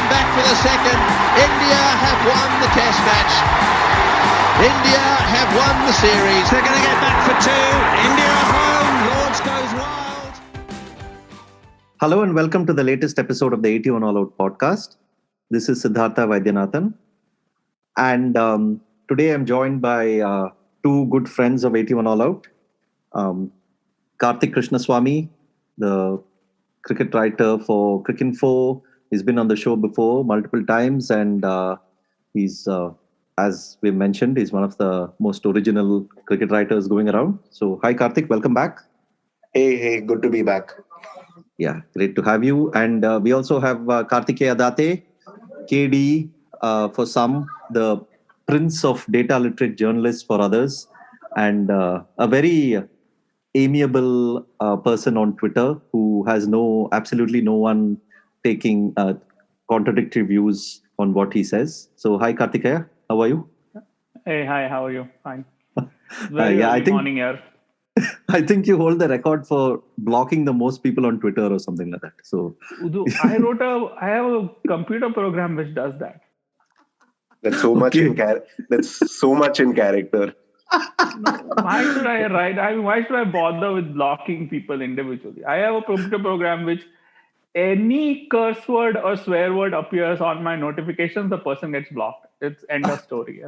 come back for the second. India have won the test match. India have won the series. They're going to get back for two. India at home. Lords goes wild. Hello and welcome to the latest episode of the 81 All Out podcast. This is Siddhartha Vaidyanathan. And today I'm joined by two good friends of 81 All Out. Karthik Krishnaswamy, the cricket writer for Cricinfo. He's been on the show before multiple times, and he's, as we mentioned, he's one of the most original cricket writers going around. So, hi Karthik, welcome back. Hey, good to be back. Yeah, great to have you. And we also have Karthikeya Date, KD, for some, the prince of data literate journalists for others, and a very amiable person on Twitter who has absolutely no one taking contradictory views on what he says. So, hi Karthikeya, how are you? Hey, hi, how are you? Fine. Morning here. I think you hold the record for blocking the most people on Twitter or something like that. So, I have a computer program which does that. That's so much That's so much in character. Why should I write? Why should I bother with blocking people individually? I have a computer program which any curse word or swear word appears on my notifications, the person gets blocked. It's end of story.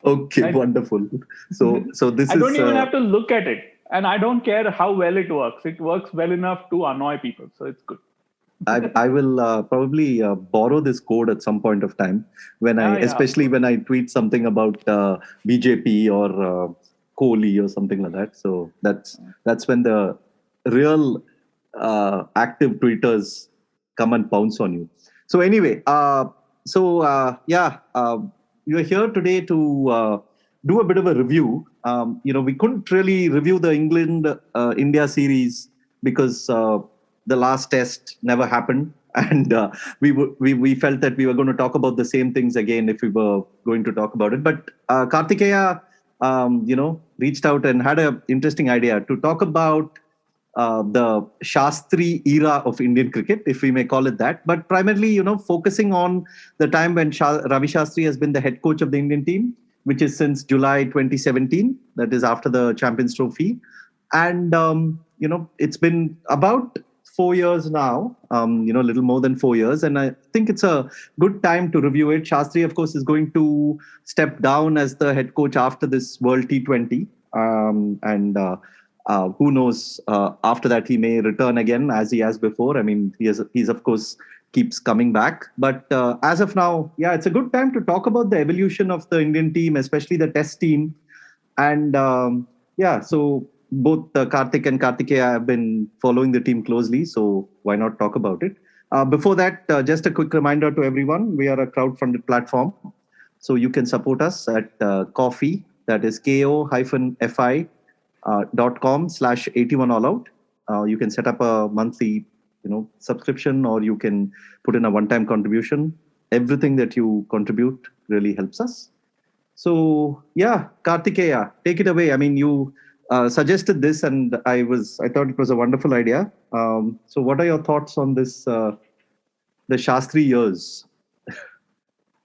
Okay, wonderful. So this is... I don't even have to look at it. And I don't care how well it works. It works well enough to annoy people. So it's good. I will probably borrow this code at some point of time especially when I tweet something about BJP or Kohli or something like that. So that's when the real active tweeters come and pounce on you. So anyway, you're here today to do a bit of a review. We couldn't really review the England-India series because the last test never happened, and we felt that we were going to talk about the same things again if we were going to talk about it. But Karthikeya, reached out and had an interesting idea to talk about the Shastri era of Indian cricket, if we may call it that. But primarily, focusing on the time when Ravi Shastri has been the head coach of the Indian team, which is since July 2017. That is after the Champions Trophy, and it's been about 4 years now, a little more than 4 years. And I think it's a good time to review it. Shastri, of course, is going to step down as the head coach after this World T20. Who knows, after that, he may return again as he has before. I mean, he's of course, keeps coming back. But as of now, it's a good time to talk about the evolution of the Indian team, especially the test team. And so both Karthik and Karthikeya have been following the team closely, so why not talk about it? Before that, just a quick reminder to everyone, we are a crowd-funded platform, so you can support us at Ko-fi, that is ko-fi.com/81allout. You can set up a monthly subscription, or you can put in a one-time contribution. Everything that you contribute really helps us. So, Karthikeya, take it away. I mean, you suggested this, and I thought it was a wonderful idea. So what are your thoughts on this, the Shastri years?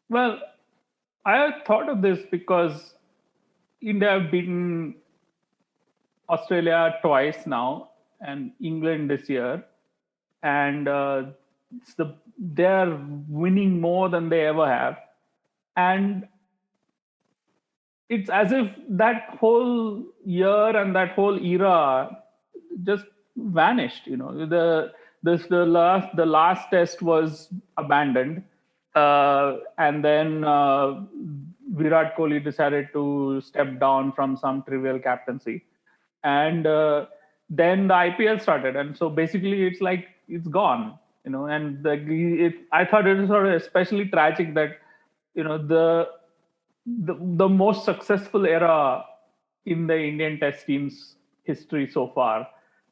Well, I have thought of this because India have beaten Australia twice now and England this year. And they're winning more than they ever have. And it's as if that whole year and that whole era just vanished. The last test was abandoned, and then Virat Kohli decided to step down from some trivial captaincy, and then the IPL started, and so basically it's like it's gone. And I thought it was sort of especially tragic that the most successful era in the Indian Test team's history so far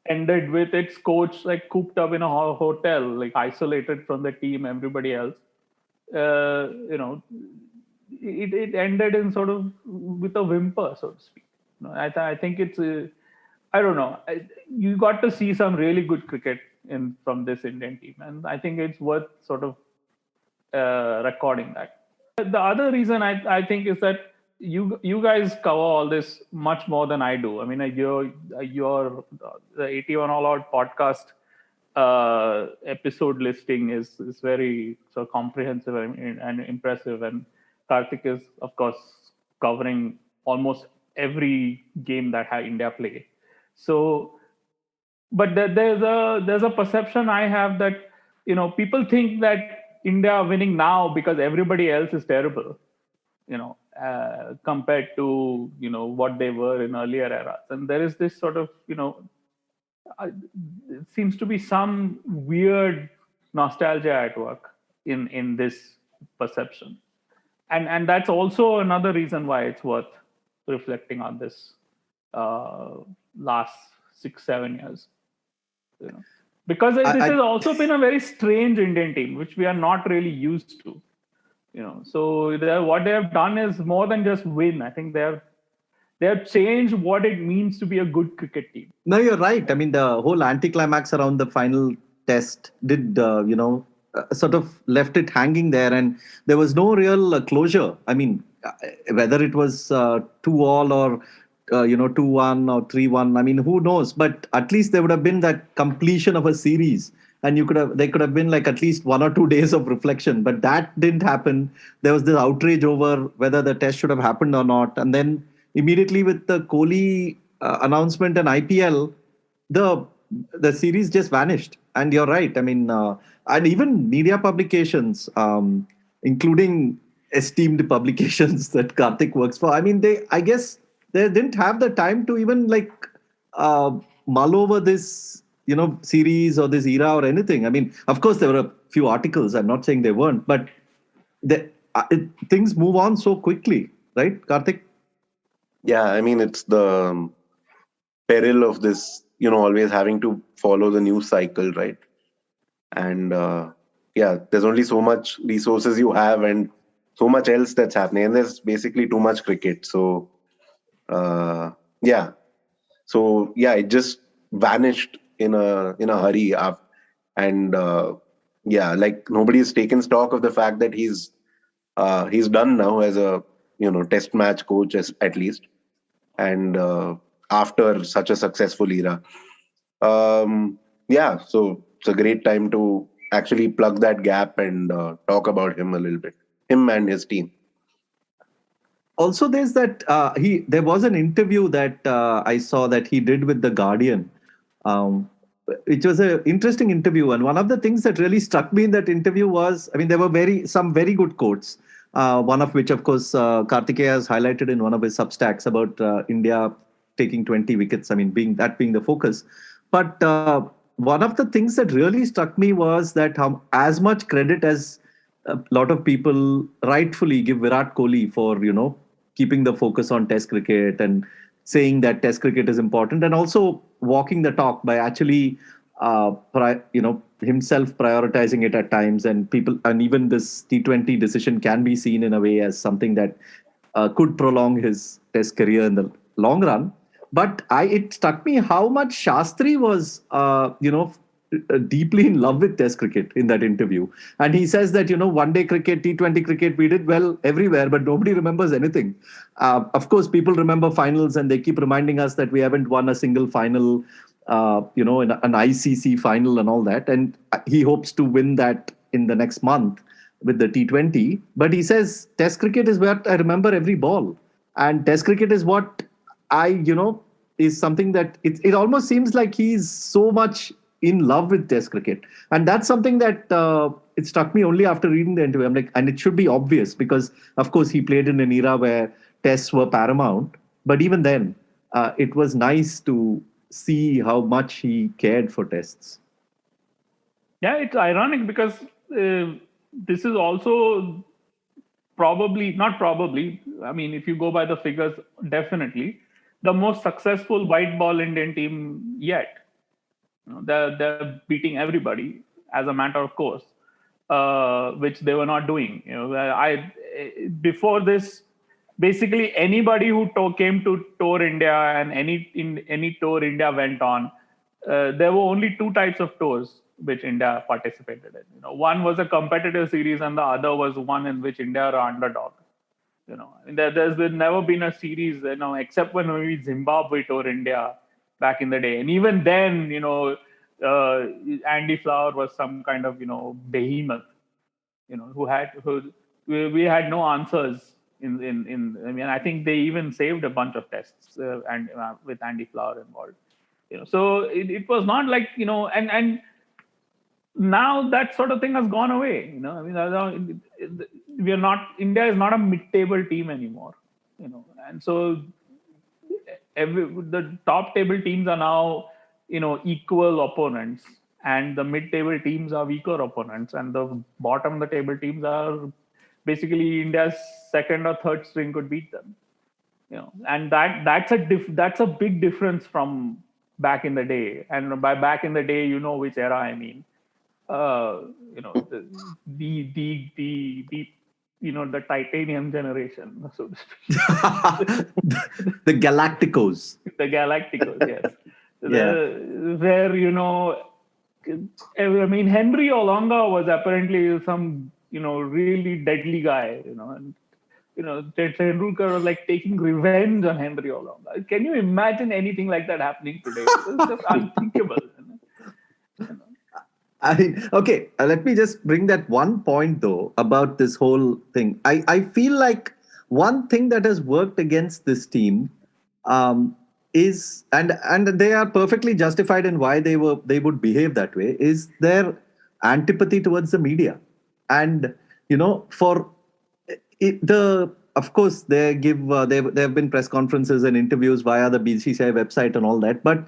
ended with its coach cooped up in a hotel, isolated from the team, everybody else. It ended in sort of with a whimper, so to speak. I think it's I don't know. You got to see some really good cricket from this Indian team, and I think it's worth sort of recording that. The other reason I think is that you guys cover all this much more than I do. I mean, your the 81 All Out podcast episode listing is very so comprehensive and impressive, and Karthik is of course covering almost every game that India play. So, but there's a perception I have that people think that India winning now because everybody else is terrible, compared to what they were in earlier eras, and there is this sort of it seems to be some weird nostalgia at work in this perception, and that's also another reason why it's worth reflecting on this last 6-7 years, because this has also been a very strange Indian team, which we are not really used to, so what they have done is more than just win. I think they have changed what it means to be a good cricket team. No, you're right. I mean, the whole anticlimax around the final test did, sort of left it hanging there, and there was no real closure. I mean, whether it was 2-all or 2-1 or 3-1. I mean, who knows? But at least there would have been that completion of a series, and there could have been like at least 1 or 2 days of reflection. But that didn't happen. There was this outrage over whether the test should have happened or not, and then immediately with the Kohli announcement and IPL, the series just vanished. And you're right. I mean, and even media publications, including esteemed publications that Karthik works for. I mean, I guess they didn't have the time to even mull over this, series or this era or anything. I mean, of course, there were a few articles. I'm not saying they weren't, but things move on so quickly, right, Karthik? Yeah, I mean, it's the peril of this, always having to follow the news cycle, right? And there's only so much resources you have and so much else that's happening. And there's basically too much cricket. So, it just vanished in a hurry. And nobody's taken stock of the fact that he's done now as a test match coach, at least, and after such a successful era. So it's a great time to actually plug that gap and talk about him a little bit, him and his team. Also, there's that there was an interview that I saw that he did with The Guardian, which was an interesting interview. And one of the things that really struck me in that interview was, I mean, there were some very good quotes. One of which, of course, Karthikeya has highlighted in one of his substacks about India taking 20 wickets. I mean, being the focus. But one of the things that really struck me was that as much credit as a lot of people rightfully give Virat Kohli for, keeping the focus on Test cricket and saying that Test cricket is important, and also walking the talk by actually, himself prioritizing it at times, and even this T20 decision can be seen in a way as something that could prolong his Test career in the long run. But it struck me how much Shastri was, deeply in love with Test cricket in that interview. And he says that, one-day cricket, T20 cricket, we did well everywhere, but nobody remembers anything. Of course, people remember finals, and they keep reminding us that we haven't won a single final, in an ICC final and all that. And he hopes to win that in the next month with the T20. But he says Test cricket is what I remember every ball. And Test cricket is what is something that it almost seems like he's so much in love with Test cricket. And that's something that it struck me only after reading the interview. I'm like, and it should be obvious because, of course, he played in an era where Tests were paramount. But even then, it was nice to see how much he cared for Tests. Yeah, it's ironic because this is also I mean, if you go by the figures, definitely the most successful white ball Indian team yet. They're beating everybody as a matter of course, which they were not doing. Before this, basically anybody who came to tour India and any tour India went on, there were only two types of tours. which India participated in. One was a competitive series, and the other was one in which India are underdog. There's never been a series, except when maybe Zimbabwe tore India back in the day, and even then, Andy Flower was some kind of behemoth, we had no answers I think they even saved a bunch of tests and with Andy Flower involved. So it was not like and now that sort of thing has gone away. India is not a mid-table team anymore. And so the top table teams are now equal opponents, and the mid-table teams are weaker opponents, and the bottom of the table teams are basically India's second or third string could beat them. And that's a big difference from back in the day. And by back in the day, which era I mean. The titanium generation, so to speak. The Galacticos. The Galacticos, yes. Yeah. Where Henry Olonga was apparently some really deadly guy, and Tendulkar was like taking revenge on Henry Olonga. Can you imagine anything like that happening today? It's just unthinkable. Okay, let me just bring that one point though about this whole thing. I feel like one thing that has worked against this team is, and they are perfectly justified in why they would behave that way, is their antipathy towards the media. And of course they give there have been press conferences and interviews via the BCCI website and all that, but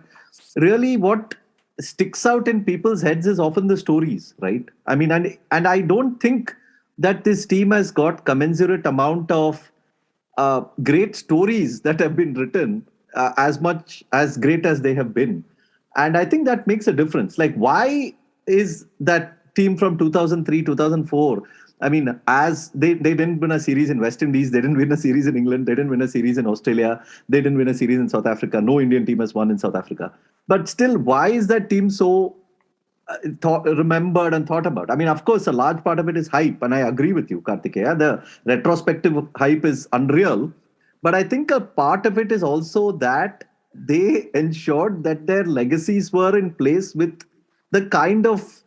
really what sticks out in people's heads is often the stories, right? I mean, and I don't think that this team has got commensurate amount of great stories that have been written as much as great as they have been. And I think that makes a difference. Like, why is that team from 2003, 2004, I mean, as they didn't win a series in West Indies, they didn't win a series in England, they didn't win a series in Australia, they didn't win a series in South Africa. No Indian team has won in South Africa. But still, why is that team so remembered and thought about? I mean, of course, a large part of it is hype, and I agree with you, Kartikeya. The retrospective hype is unreal. But I think a part of it is also that they ensured that their legacies were in place with the kind of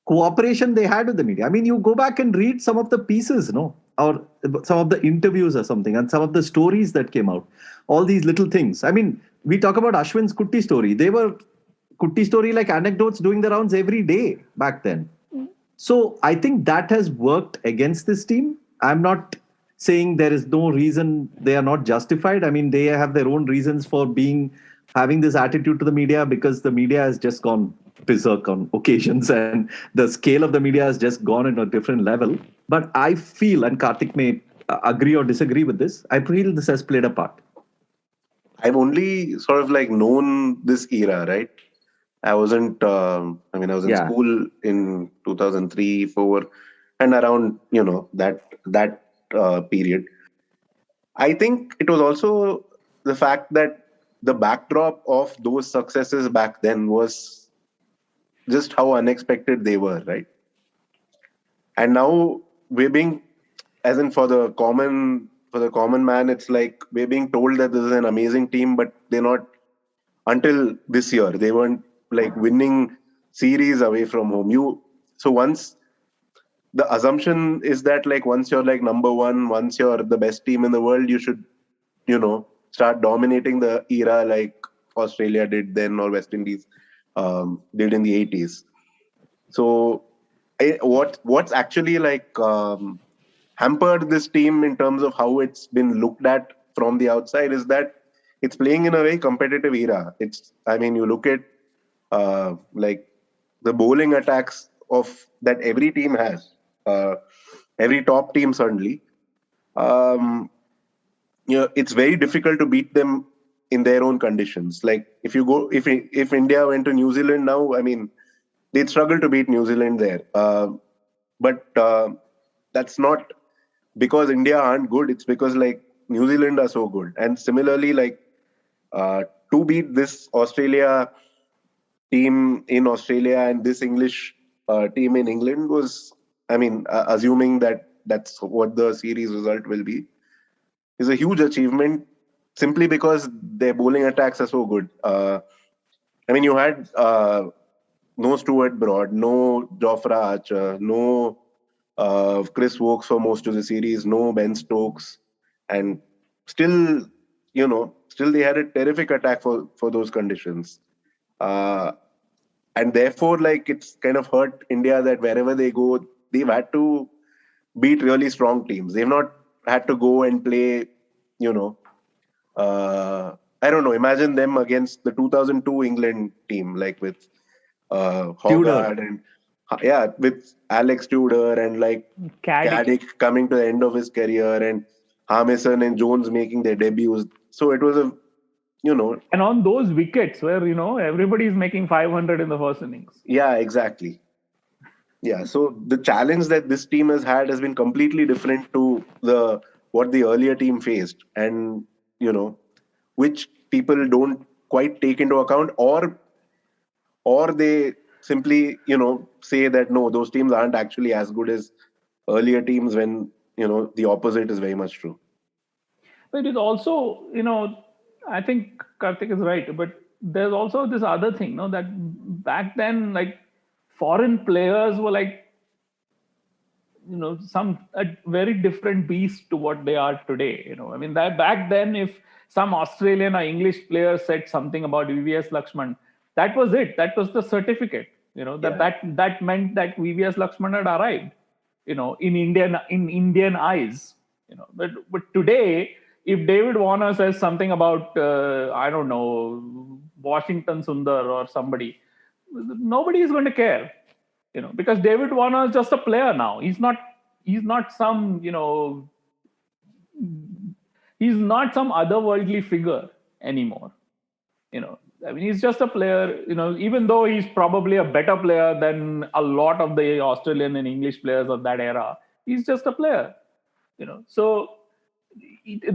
cooperation they had with the media. I mean, you go back and read some of the pieces, or some of the interviews or something, and some of the stories that came out. All these little things. I mean, we talk about Ashwin's Kutti story. They were Kutti story like anecdotes doing the rounds every day back then. So I think that has worked against this team. I'm not saying there is no reason they are not justified. I mean, they have their own reasons for having this attitude to the media, because the media has just gone berserk on occasions, and the scale of the media has just gone into a different level. But I feel, and Karthik may agree or disagree with this, I feel this has played a part. I've only sort of like known this era, right? I wasn't, I was in school in 2003, 4, and around, that period. I think it was also the fact that the backdrop of those successes back then was just how unexpected they were, right? And now we're being, as in for the common man, it's like we're being told that this is an amazing team, but they're not. Until this year, they weren't like winning series away from home. So once the assumption is that like once you're like number one, once you're the best team in the world, you should, start dominating the era like Australia did then, or West Indies did in the 80s. So what's actually like hampered this team in terms of how it's been looked at from the outside is that it's playing in a very competitive era. You look at like the bowling attacks that every team has, every top team certainly. It's very difficult to beat them in their own conditions. Like if India went to New Zealand now, I mean, they'd struggle to beat New Zealand there. But that's not because India aren't good. It's because like New Zealand are so good. And similarly, like to beat this Australia team in Australia and this English team in England was, I mean, assuming that that's what the series result will be, is a huge achievement simply because their bowling attacks are so good. I mean, you had no Stuart Broad, no Jofra Archer, no Chris Wokes for most of the series, no Ben Stokes, and still, still they had a terrific attack for those conditions. And therefore, like, it's kind of hurt India that wherever they go, they've had to beat really strong teams. They've not had to go and play, you know, I don't know. Imagine them against the 2002 England team, like with Hogarth and with Alex Tudor and like Caddick coming to the end of his career and Harmison and Jones making their debuts. So it was and on those wickets where everybody is making 500 in the first innings. Yeah, exactly. Yeah, so the challenge that this team has had has been completely different to what the earlier team faced, and which people don't quite take into account, or they simply say that no, those teams aren't actually as good as earlier teams, when the opposite is very much true. But it also, I think Karthik is right, but there's also this other thing, that back then, like, foreign players were like, a very different beast to what they are today. I mean, that back then, if some Australian or English player said something about VVS Lakshman, that was it. That was the certificate. That meant that VVS Lakshman had arrived. In Indian eyes. But today, if David Warner says something about I don't know, Washington Sundar or somebody, nobody is going to care. Because David Warner is just a player now. He's not some, he's not some otherworldly figure anymore. I mean, he's just a player, even though he's probably a better player than a lot of the Australian and English players of that era. He's just a player, So,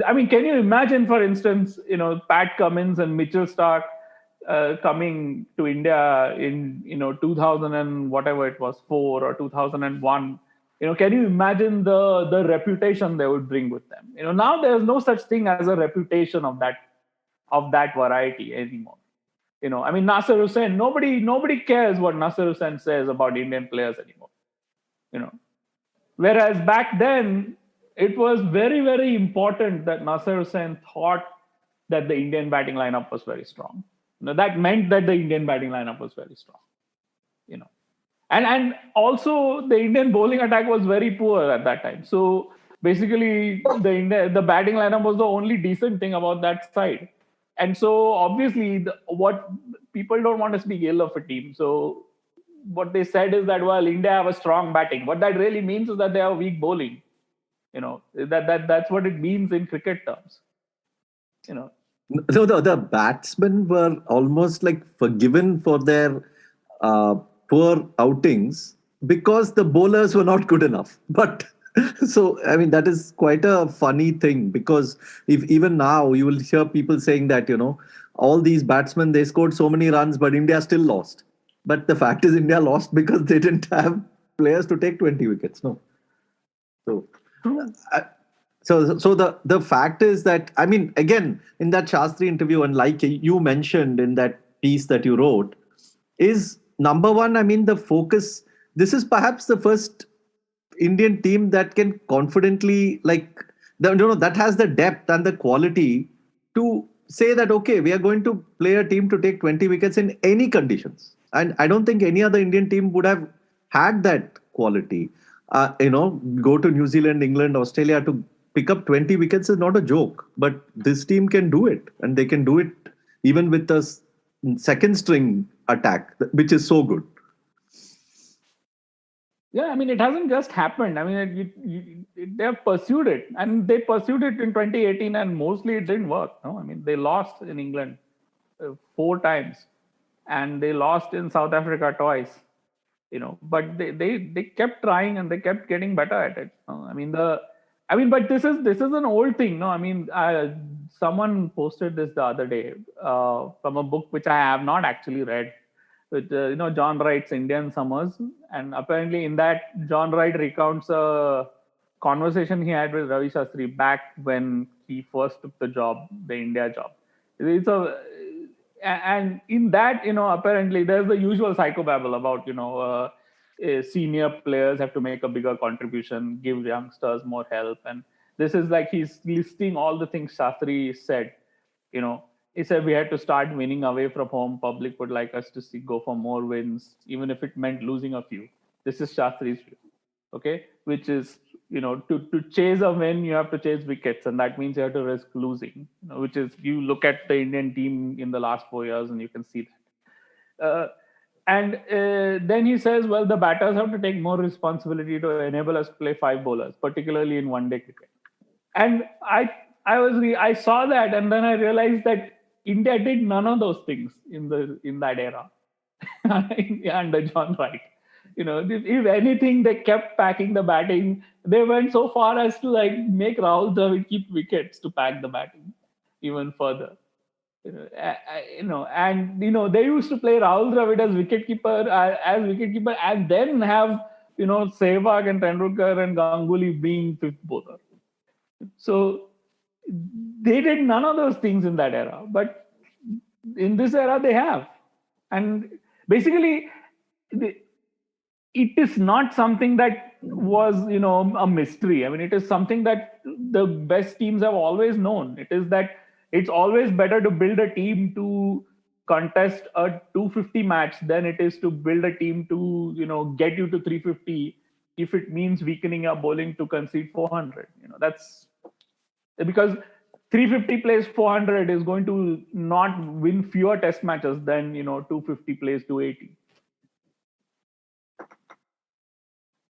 I mean, can you imagine, for instance, Pat Cummins and Mitchell Starc coming to India in 2000 and whatever it was, 4 or 2001? Can you imagine the reputation they would bring with them? Now there's no such thing as a reputation of that variety anymore. I mean, Nasser Hussain, nobody cares what Nasser Hussain says about Indian players anymore. Whereas back then, it was very, very important that Nasser Hussain thought that the Indian batting lineup was very strong. That meant that the Indian batting lineup was very strong. And also the Indian bowling attack was very poor at that time. So basically, the batting lineup was the only decent thing about that side. And so obviously, what people don't want to speak ill of a team. So what they said is that, well, India have a strong batting. What that really means is that they have weak bowling. That's what it means in cricket terms. So the batsmen were almost like forgiven for their poor outings because the bowlers were not good enough. But so, I mean, that is quite a funny thing, because if even now you will hear people saying that, all these batsmen, they scored so many runs, but India still lost. But the fact is, India lost because they didn't have players to take 20 wickets. No. So the fact is that, I mean, again, in that Shastri interview, and like you mentioned in that piece that you wrote, is number one, I mean, the focus. This is perhaps the first Indian team that can confidently, that has the depth and the quality to say that, okay, we are going to play a team to take 20 wickets in any conditions. And I don't think any other Indian team would have had that quality. Go to New Zealand, England, Australia to pick up 20 wickets is not a joke. But this team can do it. And they can do it even with the second string attack, which is so good. Yeah, I mean, it hasn't just happened. I mean, they have pursued it. And they pursued it in 2018, and mostly it didn't work. No? I mean, they lost in England 4 times. And they lost in South Africa twice. But they kept trying, and they kept getting better at it. But this is an old thing. No, I mean, someone posted this the other day from a book which I have not actually read. with John Wright's Indian Summers, and apparently in that John Wright recounts a conversation he had with Ravi Shastri back when he first took the job, the India job. And in that, apparently there's the usual psychobabble about senior players have to make a bigger contribution, give youngsters more help, and this is like he's listing all the things Shastri said. He said we had to start winning away from home. Public would like us to go for more wins, even if it meant losing a few. This is Shastri's view, okay? Which is, to chase a win, you have to chase wickets, and that means you have to risk losing. Which is, you look at the Indian team in the last 4 years, and you can see that. And then he says, well, the batters have to take more responsibility to enable us to play 5 bowlers, particularly in one-day cricket. And I saw that, and then I realized that India did none of those things in that era under John Wright. If anything, they kept packing the batting. They went so far as to make Rahul Dravid keep wickets to pack the batting even further. And they used to play Rahul Dravid as wicketkeeper, and then have Sehwag and Tendulkar and Ganguly being fifth bowler. So they did none of those things in that era, but in this era they have. And basically, it is not something that was a mystery. I mean, it is something that the best teams have always known. It is that it's always better to build a team to contest a 250 match than it is to build a team to get you to 350 if it means weakening your bowling to concede 400. That's because 350 plays 400 is going to not win fewer test matches than 250 plays 280.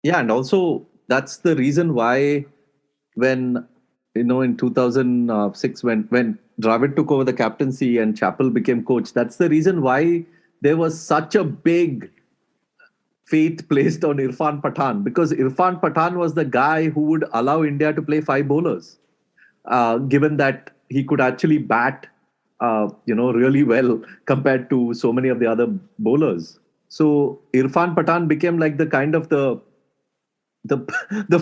Yeah, and also that's the reason why when in 2006 when Dravid took over the captaincy and Chappell became coach, that's the reason why there was such a big faith placed on Irfan Pathan, because Irfan Pathan was the guy who would allow India to play 5 bowlers, given that he could actually bat really well compared to so many of the other bowlers. So Irfan Pathan became like the kind of the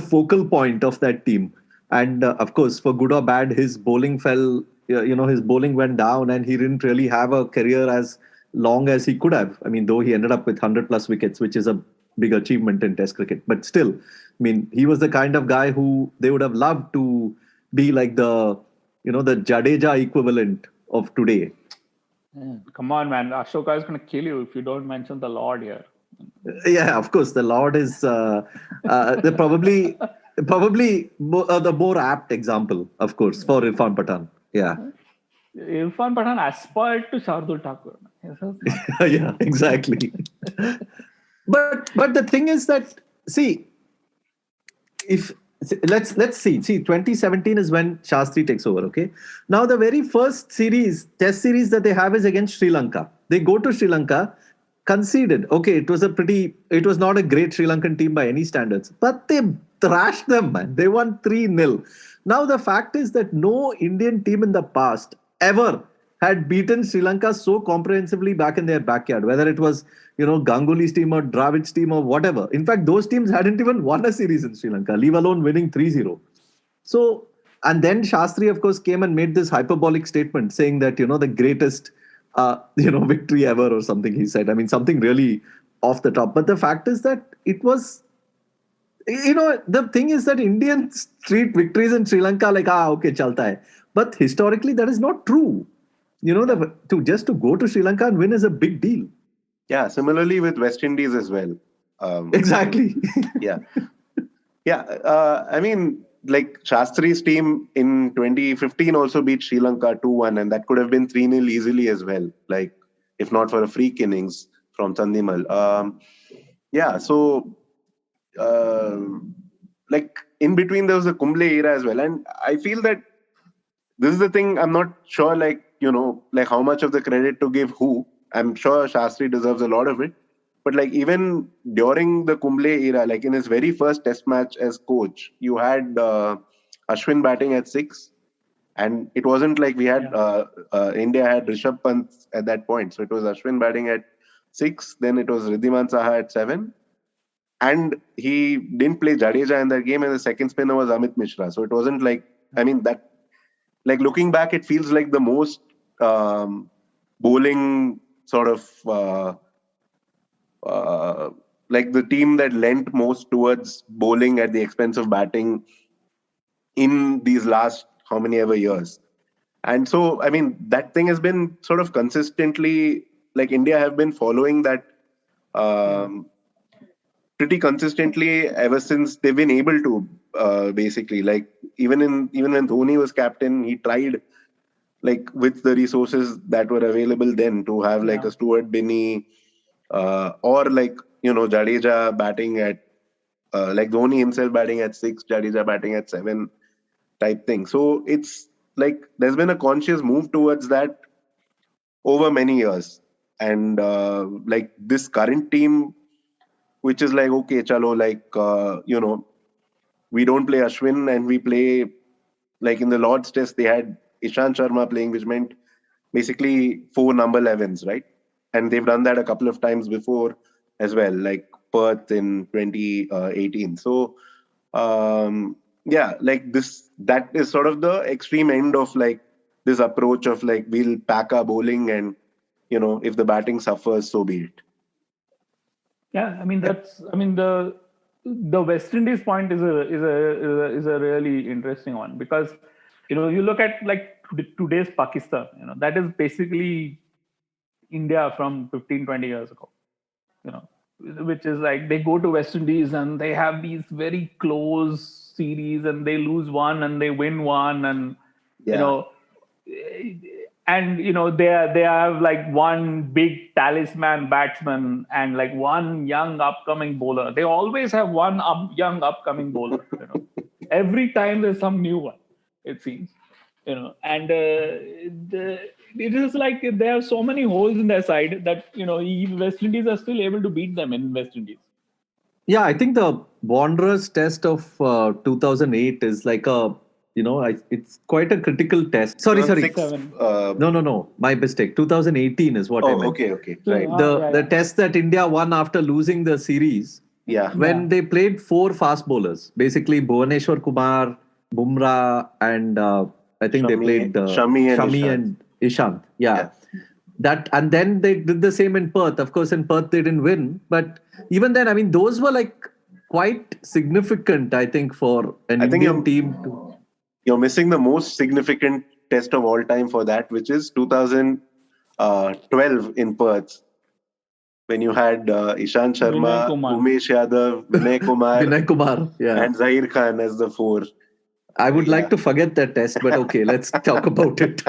focal point of that team. And of course, for good or bad, his bowling fell, his bowling went down, and he didn't really have a career as long as he could have. I mean, though he ended up with 100 plus wickets, which is a big achievement in Test cricket. But still, I mean, he was the kind of guy who they would have loved to be like the Jadeja equivalent of today. Come on, man. Ashoka is going to kill you if you don't mention the Lord here. Yeah, of course. The Lord is probably the more apt example, of course, for Irfan Pathan. Yeah. Irfan Pathan aspired to Shardul Thakur. Yeah, exactly. But the thing is that, see, let's see. 2017 is when Shastri takes over. Okay. Now the very first test series that they have is against Sri Lanka. They go to Sri Lanka, conceded. Okay, it was not a great Sri Lankan team by any standards, but they thrashed them, man. They won 3-0. Now the fact is that no Indian team in the past ever had beaten Sri Lanka so comprehensively back in their backyard, whether it was, Ganguly's team or Dravid's team or whatever. In fact, those teams hadn't even won a series in Sri Lanka, leave alone winning 3-0. So, and then Shastri, of course, came and made this hyperbolic statement saying that, the greatest, victory ever or something, he said. I mean, something really off the top. But the fact is that it was, the thing is that Indians treat victories in Sri Lanka like, okay, chalta hai. But historically, that is not true. To go to Sri Lanka and win is a big deal. Yeah, similarly with West Indies as well. Exactly. Yeah. Yeah. I mean, like Shastri's team in 2015 also beat Sri Lanka 2-1, and that could have been 3-0 easily as well, like if not for a freak innings from Chandimal. Yeah, so like in between there was a Kumble era as well. And I feel that this is the thing, I'm not sure like how much of the credit to give who. I'm sure Shastri deserves a lot of it. But like even during the Kumble era, like in his very first test match as coach, you had Ashwin batting at 6. And it wasn't like we had India had Rishabh Pant at that point. So it was Ashwin batting at 6. Then it was Riddhiman Saha at 7. And he didn't play Jadeja in that game, and the second spinner was Amit Mishra. So it wasn't like, looking back, it feels like the most bowling sort of like the team that lent most towards bowling at the expense of batting in these last how many ever years. And so, that thing has been sort of consistently, like India have been following that pretty consistently ever since they've been able to, basically. Like even when Dhoni was captain, he tried, like with the resources that were available then, to have like a Stuart Binney or like, Jadeja batting at like Dhoni himself batting at 6, Jadeja batting at 7 type thing. So it's like there's been a conscious move towards that over many years. And like this current team, which is like, okay, chalo, like, we don't play Ashwin and we play, like in the Lord's Test, they had Ishant Sharma playing, which meant basically 4 number 11s, right? And they've done that a couple of times before as well, like Perth in 2018. So, like that is sort of the extreme end of like this approach of like, we'll pack our bowling and, if the batting suffers, so be it. Yeah, the West Indies point is a really interesting one, because you look at like today's Pakistan, that is basically India from 15-20 years ago, which is like they go to West Indies and they have these very close series and they lose one and they win one, and they have like one big talisman batsman and like one young upcoming bowler. They always have one young upcoming bowler. Every time there's some new one, it seems. And it is like they have so many holes in their side that West Indies are still able to beat them in West Indies. Yeah, I think the Wanderers test of 2008 is like a, it's quite a critical test. Sorry. No. My mistake. 2018 is what I meant. Okay. Right. The test that India won after losing the series. Yeah. When they played 4 fast bowlers, basically Bhuvaneshwar Kumar, Bumrah, and I think they played Shami and Ishant. Yeah. That, and then they did the same in Perth. Of course, in Perth they didn't win, but even then, those were like quite significant, I think, for an Indian team to. You're missing the most significant test of all time for that, which is 2012 in Perth, when you had Ishant Sharma, Umesh Yadav, Vinay Kumar, and Zahir Khan as the 4. I would like to forget that test, but okay, let's talk about it.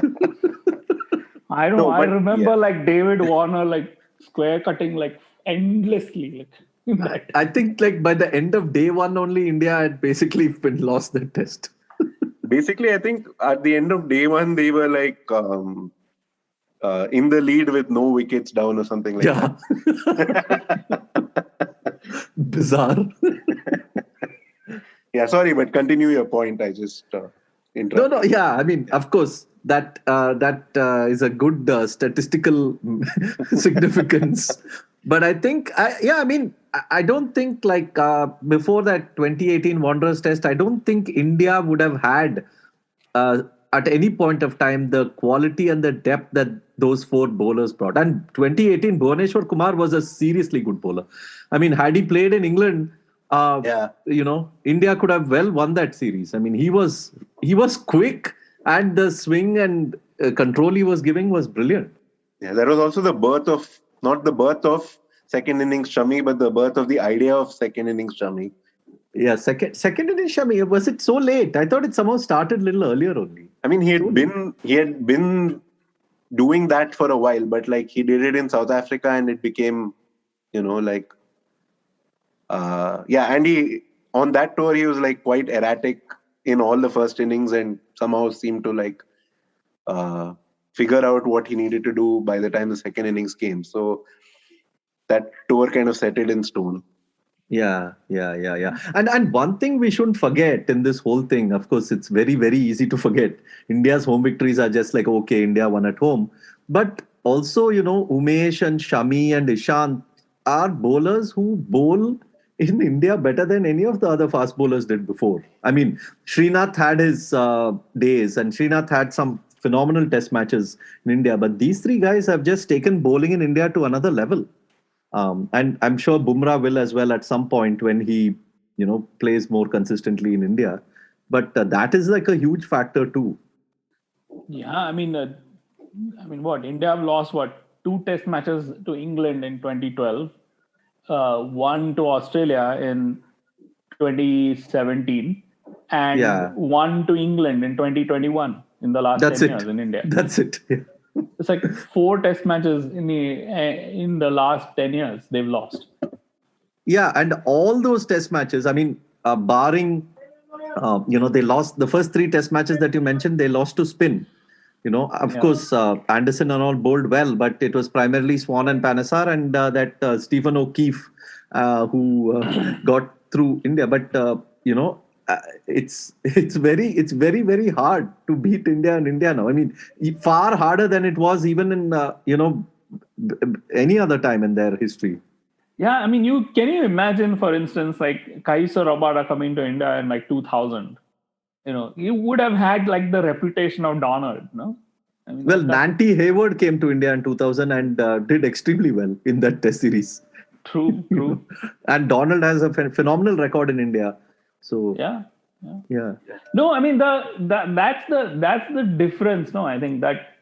I remember like David Warner like square cutting like endlessly. Like, I think like by the end of day 1 only, India had basically lost that test. Basically, I think at the end of day 1, they were like in the lead with no wickets down or something like that. Bizarre. Yeah, sorry, but continue your point. I just interrupted. No. Yeah, of course, that is a good statistical significance. But I think, I don't think like before that 2018 Wanderers test, I don't think India would have had at any point of time the quality and the depth that those 4 bowlers brought. And 2018 Bhuvaneshwar Kumar was a seriously good bowler. Had he played in England, India could have well won that series. He was quick, and the swing and control he was giving was brilliant. Yeah, that was also the birth of, not the birth of second innings Shami, but the birth of the idea of second innings Shami. Yeah, second innings Shami. Was it so late? I thought it somehow started a little earlier only. He had been doing that for a while, but like he did it in South Africa, and it became, and he, on that tour, he was like quite erratic in all the first innings and somehow seemed to like figure out what he needed to do by the time the second innings came. So that tour kind of set it in stone. Yeah. And one thing we shouldn't forget in this whole thing, of course, it's very, very easy to forget. India's home victories are just like, okay, India won at home. But also, Umesh and Shami and Ishant are bowlers who bowl in India better than any of the other fast bowlers did before. I mean, Srinath had his days, and Srinath had some phenomenal test matches in India, but these three guys have just taken bowling in India to another level. And I'm sure Bumrah will as well at some point when he, plays more consistently in India. But that is like a huge factor too. Yeah, I mean, what India have lost 2 test matches to England in 2012, one to Australia in 2017, and one to England in 2021 in the last 10 years in India. That's it. Yeah. It's like 4 test matches in the last 10 years they've lost. Yeah, and all those test matches, I mean, barring, they lost the first 3 test matches that you mentioned, they lost to spin. Of course, Anderson and all bowled well, but it was primarily Swan and Panesar and that Stephen O'Keefe who got through India. But, it's very, very hard to beat India and India now. I mean, far harder than it was even in, any other time in their history. Yeah, I mean, can you imagine, for instance, like Kaiser Rabada coming to India in like 2000? You would have had like the reputation of Donald, no? I mean, Nanty Hayward came to India in 2000 and did extremely well in that test series. True. And Donald has a phenomenal record in India. So yeah. No, I mean that's the difference. No, I think that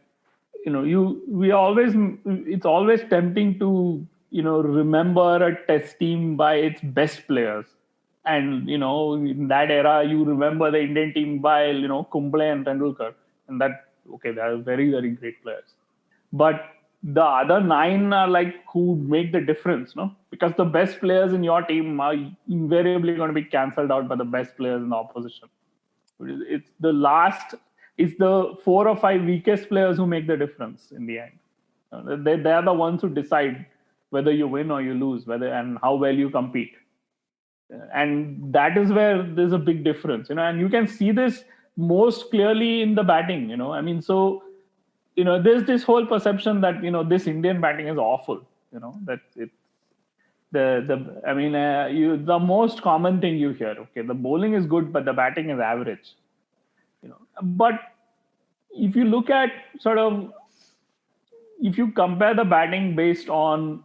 it's always tempting to remember a test team by its best players. And, in that era, you remember the Indian team by, Kumble and Tendulkar. And they are very, very great players. But the other 9 are like who make the difference, no? Because the best players in your team are invariably going to be cancelled out by the best players in the opposition. It's the 4 or 5 weakest players who make the difference in the end. They are the ones who decide whether you win or you lose, and how well you compete. And that is where there's a big difference, and you can see this most clearly in the batting, I mean, so, there's this whole perception that, this Indian batting is awful, that it, the most common thing you hear, the bowling is good, but the batting is average, but if you look at if you compare the batting based on,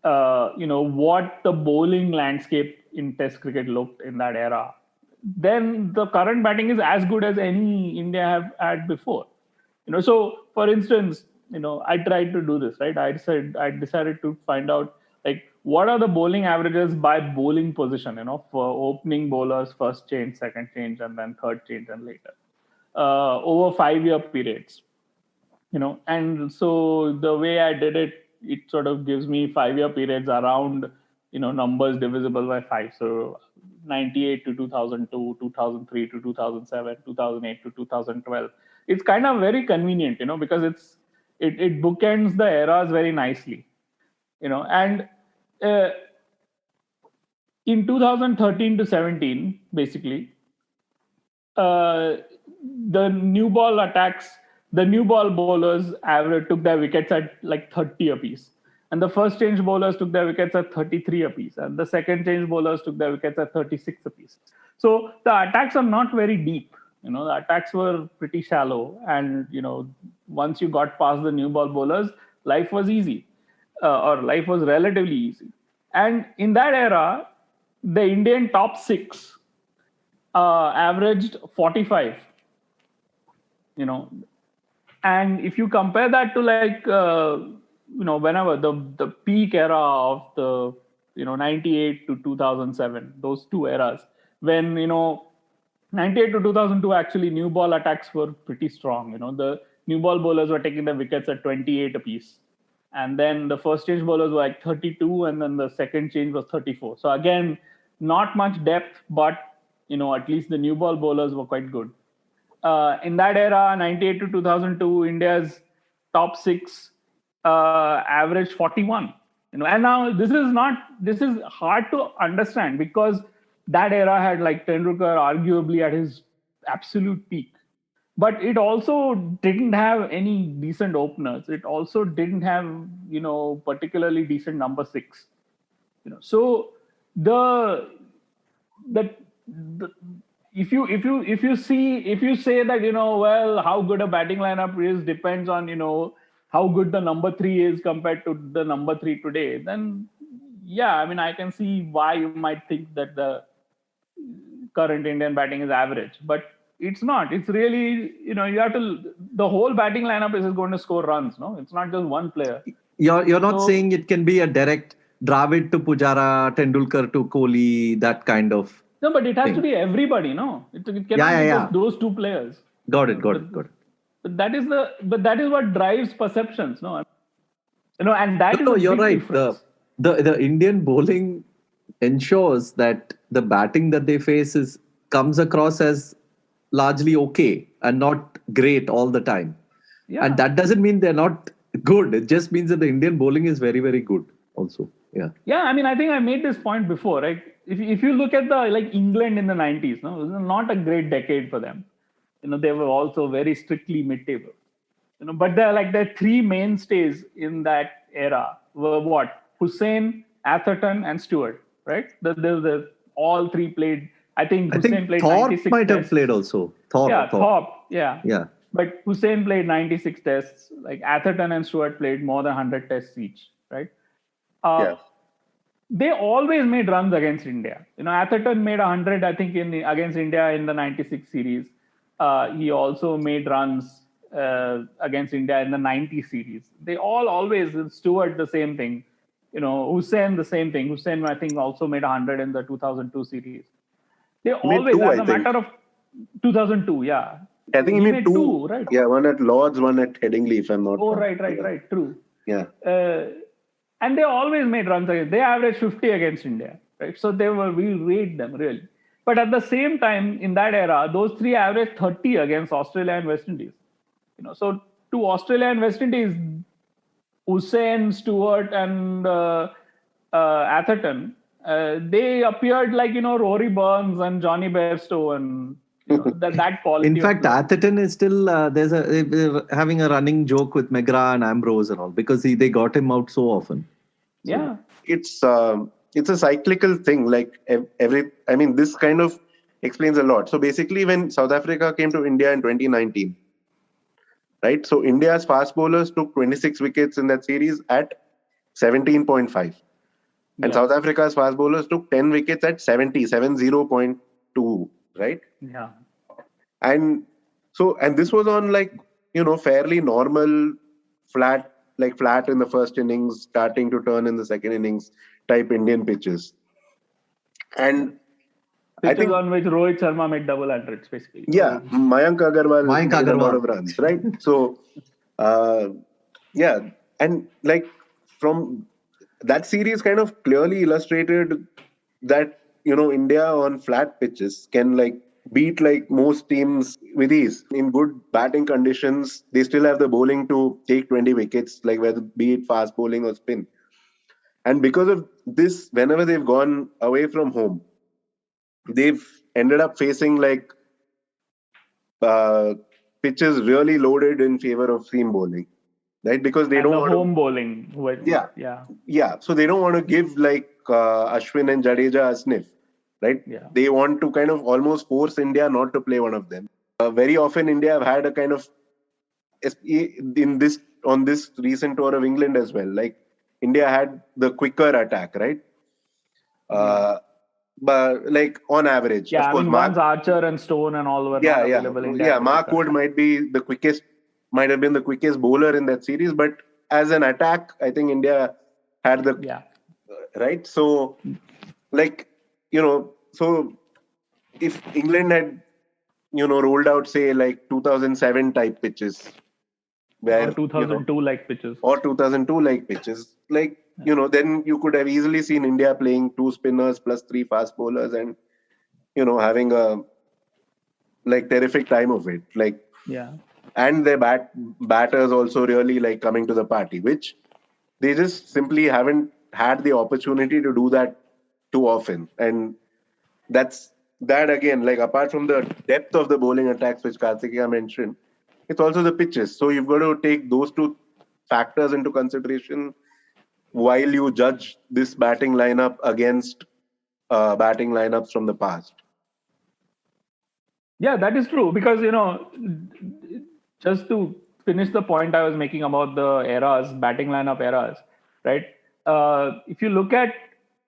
what the bowling landscape in Test cricket looked in that era, then the current batting is as good as any India have had before. So for instance, I tried to do this, right? I decided to find out like what are the bowling averages by bowling position, for opening bowlers, first change, second change, and then third change and later, over 5-year periods. And so the way I did it, it sort of gives me 5-year periods around, numbers divisible by 5. So 98 to 2002, 2003 to 2007, 2008 to 2012. It's kind of very convenient, because it bookends the eras very nicely, and in 2013 to 17, basically, the new ball attacks, the new ball bowlers took their wickets at like 30 apiece. And the first change bowlers took their wickets at 33 apiece. And the second change bowlers took their wickets at 36 apiece. So the attacks are not very deep. The attacks were pretty shallow. And, once you got past the new ball bowlers, life was easy. Or life was relatively easy. And in that era, the Indian top 6 averaged 45. And if you compare that to like, whenever the peak era of the, 98 to 2007, those 2 eras, when, 98 to 2002, actually new ball attacks were pretty strong. The new ball bowlers were taking their wickets at 28 apiece. And then the first change bowlers were like 32, and then the second change was 34. So again, not much depth, but, at least the new ball bowlers were quite good. In that era, 98 to 2002, India's top 6 averaged 41. And now this is hard to understand because that era had like Tendulkar arguably at his absolute peak. but it also didn't have any decent openers. It also didn't have, particularly decent number six. So the if you say that, well, how good a batting lineup is depends on, how good the number three is compared to the number three today, then yeah, I mean, I can see why you might think that the current Indian batting is average, but it's not. It's really, you have to, the whole batting lineup is going to score runs. No, it's not just one player. You're not saying it can be a direct Dravid to Pujara, Tendulkar to Kohli, that kind of. No, but it has thing. To be everybody. No, it cannot be just those two players. Got it. But that is what drives perceptions. No, and that is no, you're right. Difference. The Indian bowling ensures that the batting that they face comes across as largely okay and not great all the time. Yeah. And that doesn't mean they're not good. It just means that the Indian bowling is very, very good also. Yeah. Yeah, I mean, I think I made this point before, right? If you look at England in the 90s, no, it was not a great decade for them. They were also very strictly mid-table. But their three mainstays in that era were what? Hussain, Atherton, and Stewart, right? The all three played. I think Hussain played Thorpe 96 might tests. Have played also. Thorpe. Yeah. But Hussain played 96 tests. Atherton and Stewart played more than 100 tests each, right? They always made runs against India. Atherton made 100, I think, against India in the 96 series. He also made runs against India in the 90 series. They always, Stewart the same thing. Hussain the same thing. Hussain, I think, also made 100 in the 2002 series. They always, as a matter of 2002, yeah. I think he made two, right? Yeah, one at Lord's, one at Headingley, if I'm not wrong. Right, true. Yeah. And they always made runs against. They averaged 50 against India, right? So we rate them really. But at the same time, in that era, those three averaged 30 against Australia and West Indies. So to Australia and West Indies, Hussain, Stewart, and Atherton, they appeared like Rory Burns and Johnny Bairstow and that quality. In fact, Atherton is still they're having a running joke with McGrath and Ambrose and all because they got him out so often. So, yeah, it's a cyclical thing. This kind of explains a lot. So basically, when South Africa came to India in 2019, right? So India's fast bowlers took 26 wickets in that series at 17.5. And South Africa's fast bowlers took 10 wickets at 70.2, right? Yeah. And this was on fairly normal, flat in the first innings, starting to turn in the second innings type Indian pitches. And I think on which Rohit Sharma made double hundreds, basically. Yeah, Mayank Agarwal made a lot of runs, right? So, and from that series kind of clearly illustrated that India on flat pitches can beat most teams with ease. In good batting conditions, they still have the bowling to take 20 wickets, whether be it fast bowling or spin. And because of this, whenever they've gone away from home, they've ended up facing pitches really loaded in favor of seam bowling, right? Because they don't want home bowling. Yeah. So they don't want to give Ashwin and Jadeja a sniff, right? Yeah. They want to kind of almost force India not to play one of them. Very often India have had a kind of on this recent tour of England as well. India had the quicker attack, right? But on average, of course, once Archer and Stone and all were not available. Mark Wood might have been the quickest bowler in that series, but as an attack, I think India had right. So, so if England had, rolled out say 2007 type pitches, or 2002 pitches, then you could have easily seen India playing 2 spinners plus 3 fast bowlers and, having a terrific time of it. And their batters also really coming to the party, which they just simply haven't had the opportunity to do that too often. And that's that again, like apart from the depth of the bowling attacks which Karthikeya mentioned, it's also the pitches. So you've got to take those two factors into consideration while you judge this batting lineup against batting lineups from the past. Yeah, that is true, because just to finish the point I was making about the eras, batting lineup eras, right? If you look at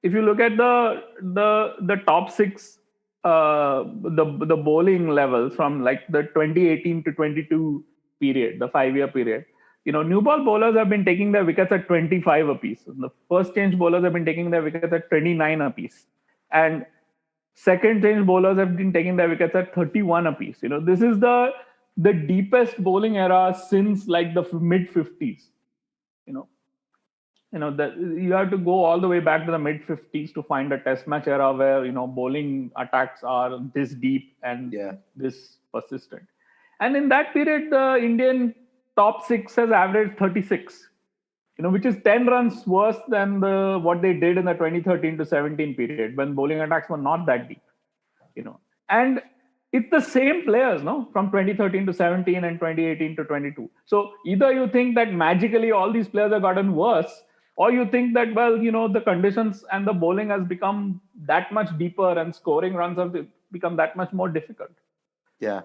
the top six, the bowling levels from like the 2018 to 22 period, the 5-year period, new ball bowlers have been taking their wickets at 25 apiece. The first change bowlers have been taking their wickets at 29 apiece, and second change bowlers have been taking their wickets at 31 apiece. This is the deepest bowling era since like the mid 50s. That you have to go all the way back to the mid 50s to find a test match era where bowling attacks are this deep and this persistent. And in that period, the Indian top six has averaged 36. Which is 10 runs worse than what they did in the 2013 to 17 period when bowling attacks were not that deep. And it's the same players, from 2013 to 17 and 2018 to 22. So either you think that magically all these players have gotten worse, or you think that, the conditions and the bowling has become that much deeper and scoring runs have become that much more difficult. Yeah.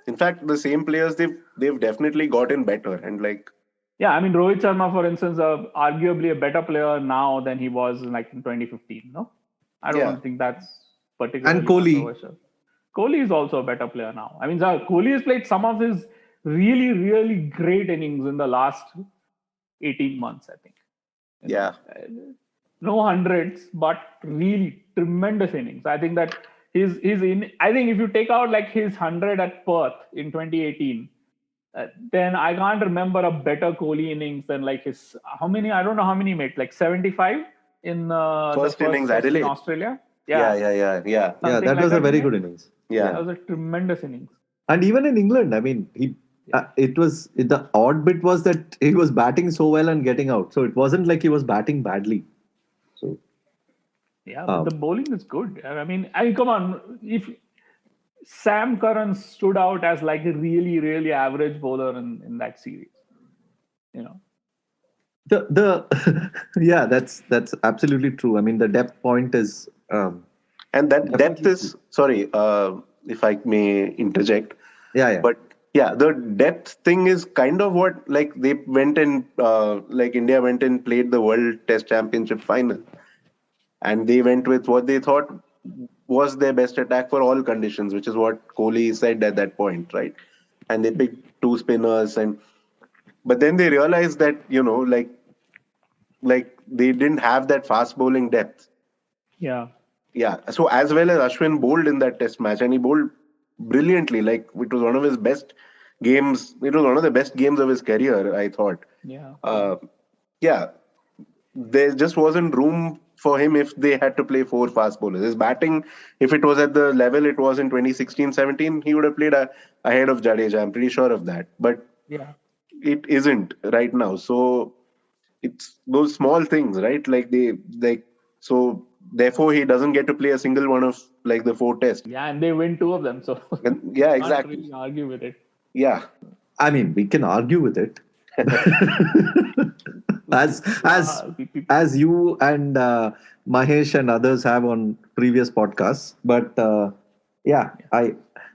In fact, the same players, they've definitely gotten better. And like, yeah, I mean, Rohit Sharma, for instance, arguably a better player now than he was like in 2015. No, I don't think that's particularly. And Kohli. Kohli is also a better player now. I mean, Kohli has played some of his really, really great innings in the last 18 months, I think. Yeah. No hundreds, but really tremendous innings. I think that his I think if you take out like his 100 at Perth in 2018, then I can't remember a better Kohli innings than like his, how many, I don't know how many he made, like 75 in first innings Adelaide in Australia. Yeah. That was a very good innings. Yeah. That was a tremendous innings. And even in England, I mean, the odd bit was that he was batting so well and getting out. So it wasn't like he was batting badly. So yeah, but the bowling is good. I mean, come on, if Sam Curran stood out as like a really, really average bowler in that series. Yeah, that's absolutely true. I mean, the depth point is and that depth is sorry, if I may interject. Yeah. But yeah, the depth thing is kind of what, like, they went and like India went and played the World Test Championship final, and they went with what they thought was their best attack for all conditions, which is what Kohli said at that point, right? And they picked two spinners, but then they realized that like they didn't have that fast bowling depth. Yeah. So as well as Ashwin bowled in that Test match, and he bowled brilliantly. Like, it was one of his best games. It was one of the best games of his career, I thought. Yeah. There just wasn't room for him if they had to play four fast bowlers. His batting, if it was at the level it was in 2016-17, he would have played ahead of Jadeja. I'm pretty sure of that. But it isn't right now. So it's those small things, right? So therefore he doesn't get to play a single one of like the 4 tests. Yeah, and they win 2 of them. So yeah, exactly. Can't really argue with it. Yeah. I mean, we can argue with it. as you and Mahesh and others have on previous podcasts, but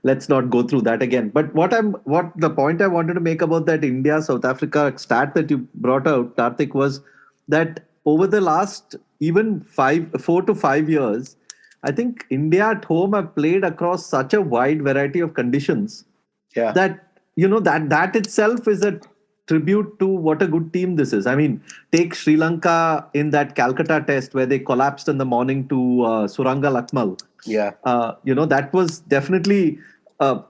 let's not go through that again. But what the point I wanted to make about that India South Africa stat that you brought out, Karthik, was that over the last even 4 to 5 years, I think India at home have played across such a wide variety of conditions that that itself is a tribute to what a good team this is. I mean, take Sri Lanka in that Calcutta test where they collapsed in the morning to Suranga Lakmal. That was definitely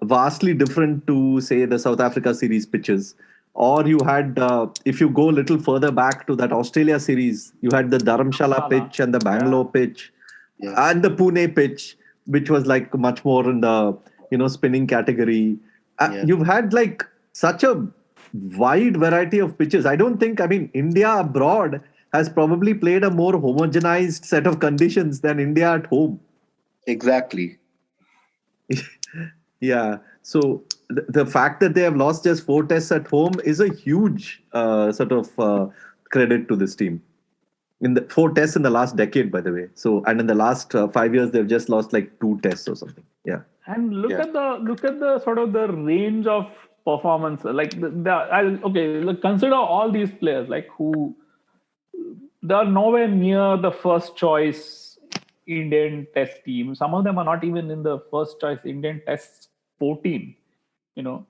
vastly different to, say, the South Africa series pitches. Or you had, if you go a little further back to that Australia series, you had the Dharamshala pitch and the Bangalore pitch and the Pune pitch, which was like much more in the spinning category. You've had like such a wide variety of pitches. I don't think, India abroad has probably played a more homogenized set of conditions than India at home. Exactly. Yeah. So the fact that they have lost just 4 tests at home is a huge credit to this team. In the 4 tests in the last decade, by the way. So, and in the last 5 years, they've just lost like 2 tests or something. Yeah. And look Yeah. at the sort of the range of performance. Like look, consider all these players like who they are nowhere near the first choice Indian Test team. Some of them are not even in the first choice Indian Test 14. You know,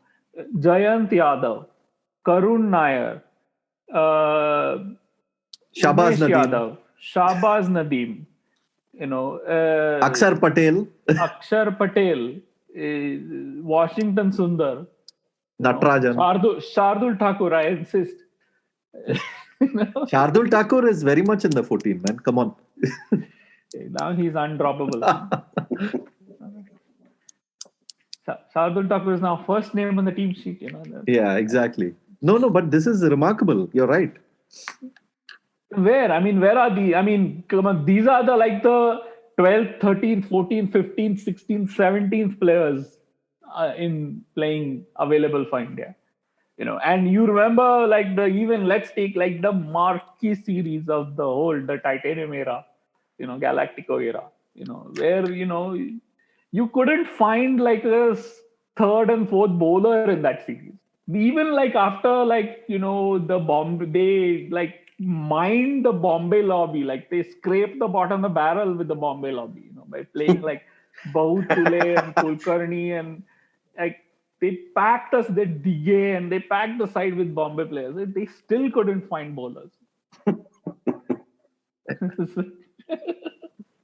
Jayant Yadav, Karun Nair, uh, Shahbaz Umesh Nadeem, Yadav, Shahbaz Nadeem, Akshar Patel, Akshar Patel, Washington Sundar, Natarajan. Shardul Thakur, I insist. Shardul Thakur is very much in the 14, man. Come on. Now he's undroppable. Shardul Thakur is now first name on the team sheet. Yeah, exactly. No, but this is remarkable. You're right. Where are the? Come on, these are the 12th, 13th, 14th, 15th, 16th, 17th players in playing available for India. And you remember let's take the marquee series of the Titanium era, Galactico era, where, you couldn't find a third and fourth bowler in that series. Even after the Bombay, they mined the Bombay lobby, they scraped the bottom of the barrel with the Bombay lobby, by playing Bahut Tule and Kulkarni, and they packed us the DA and they packed the side with Bombay players. They still couldn't find bowlers.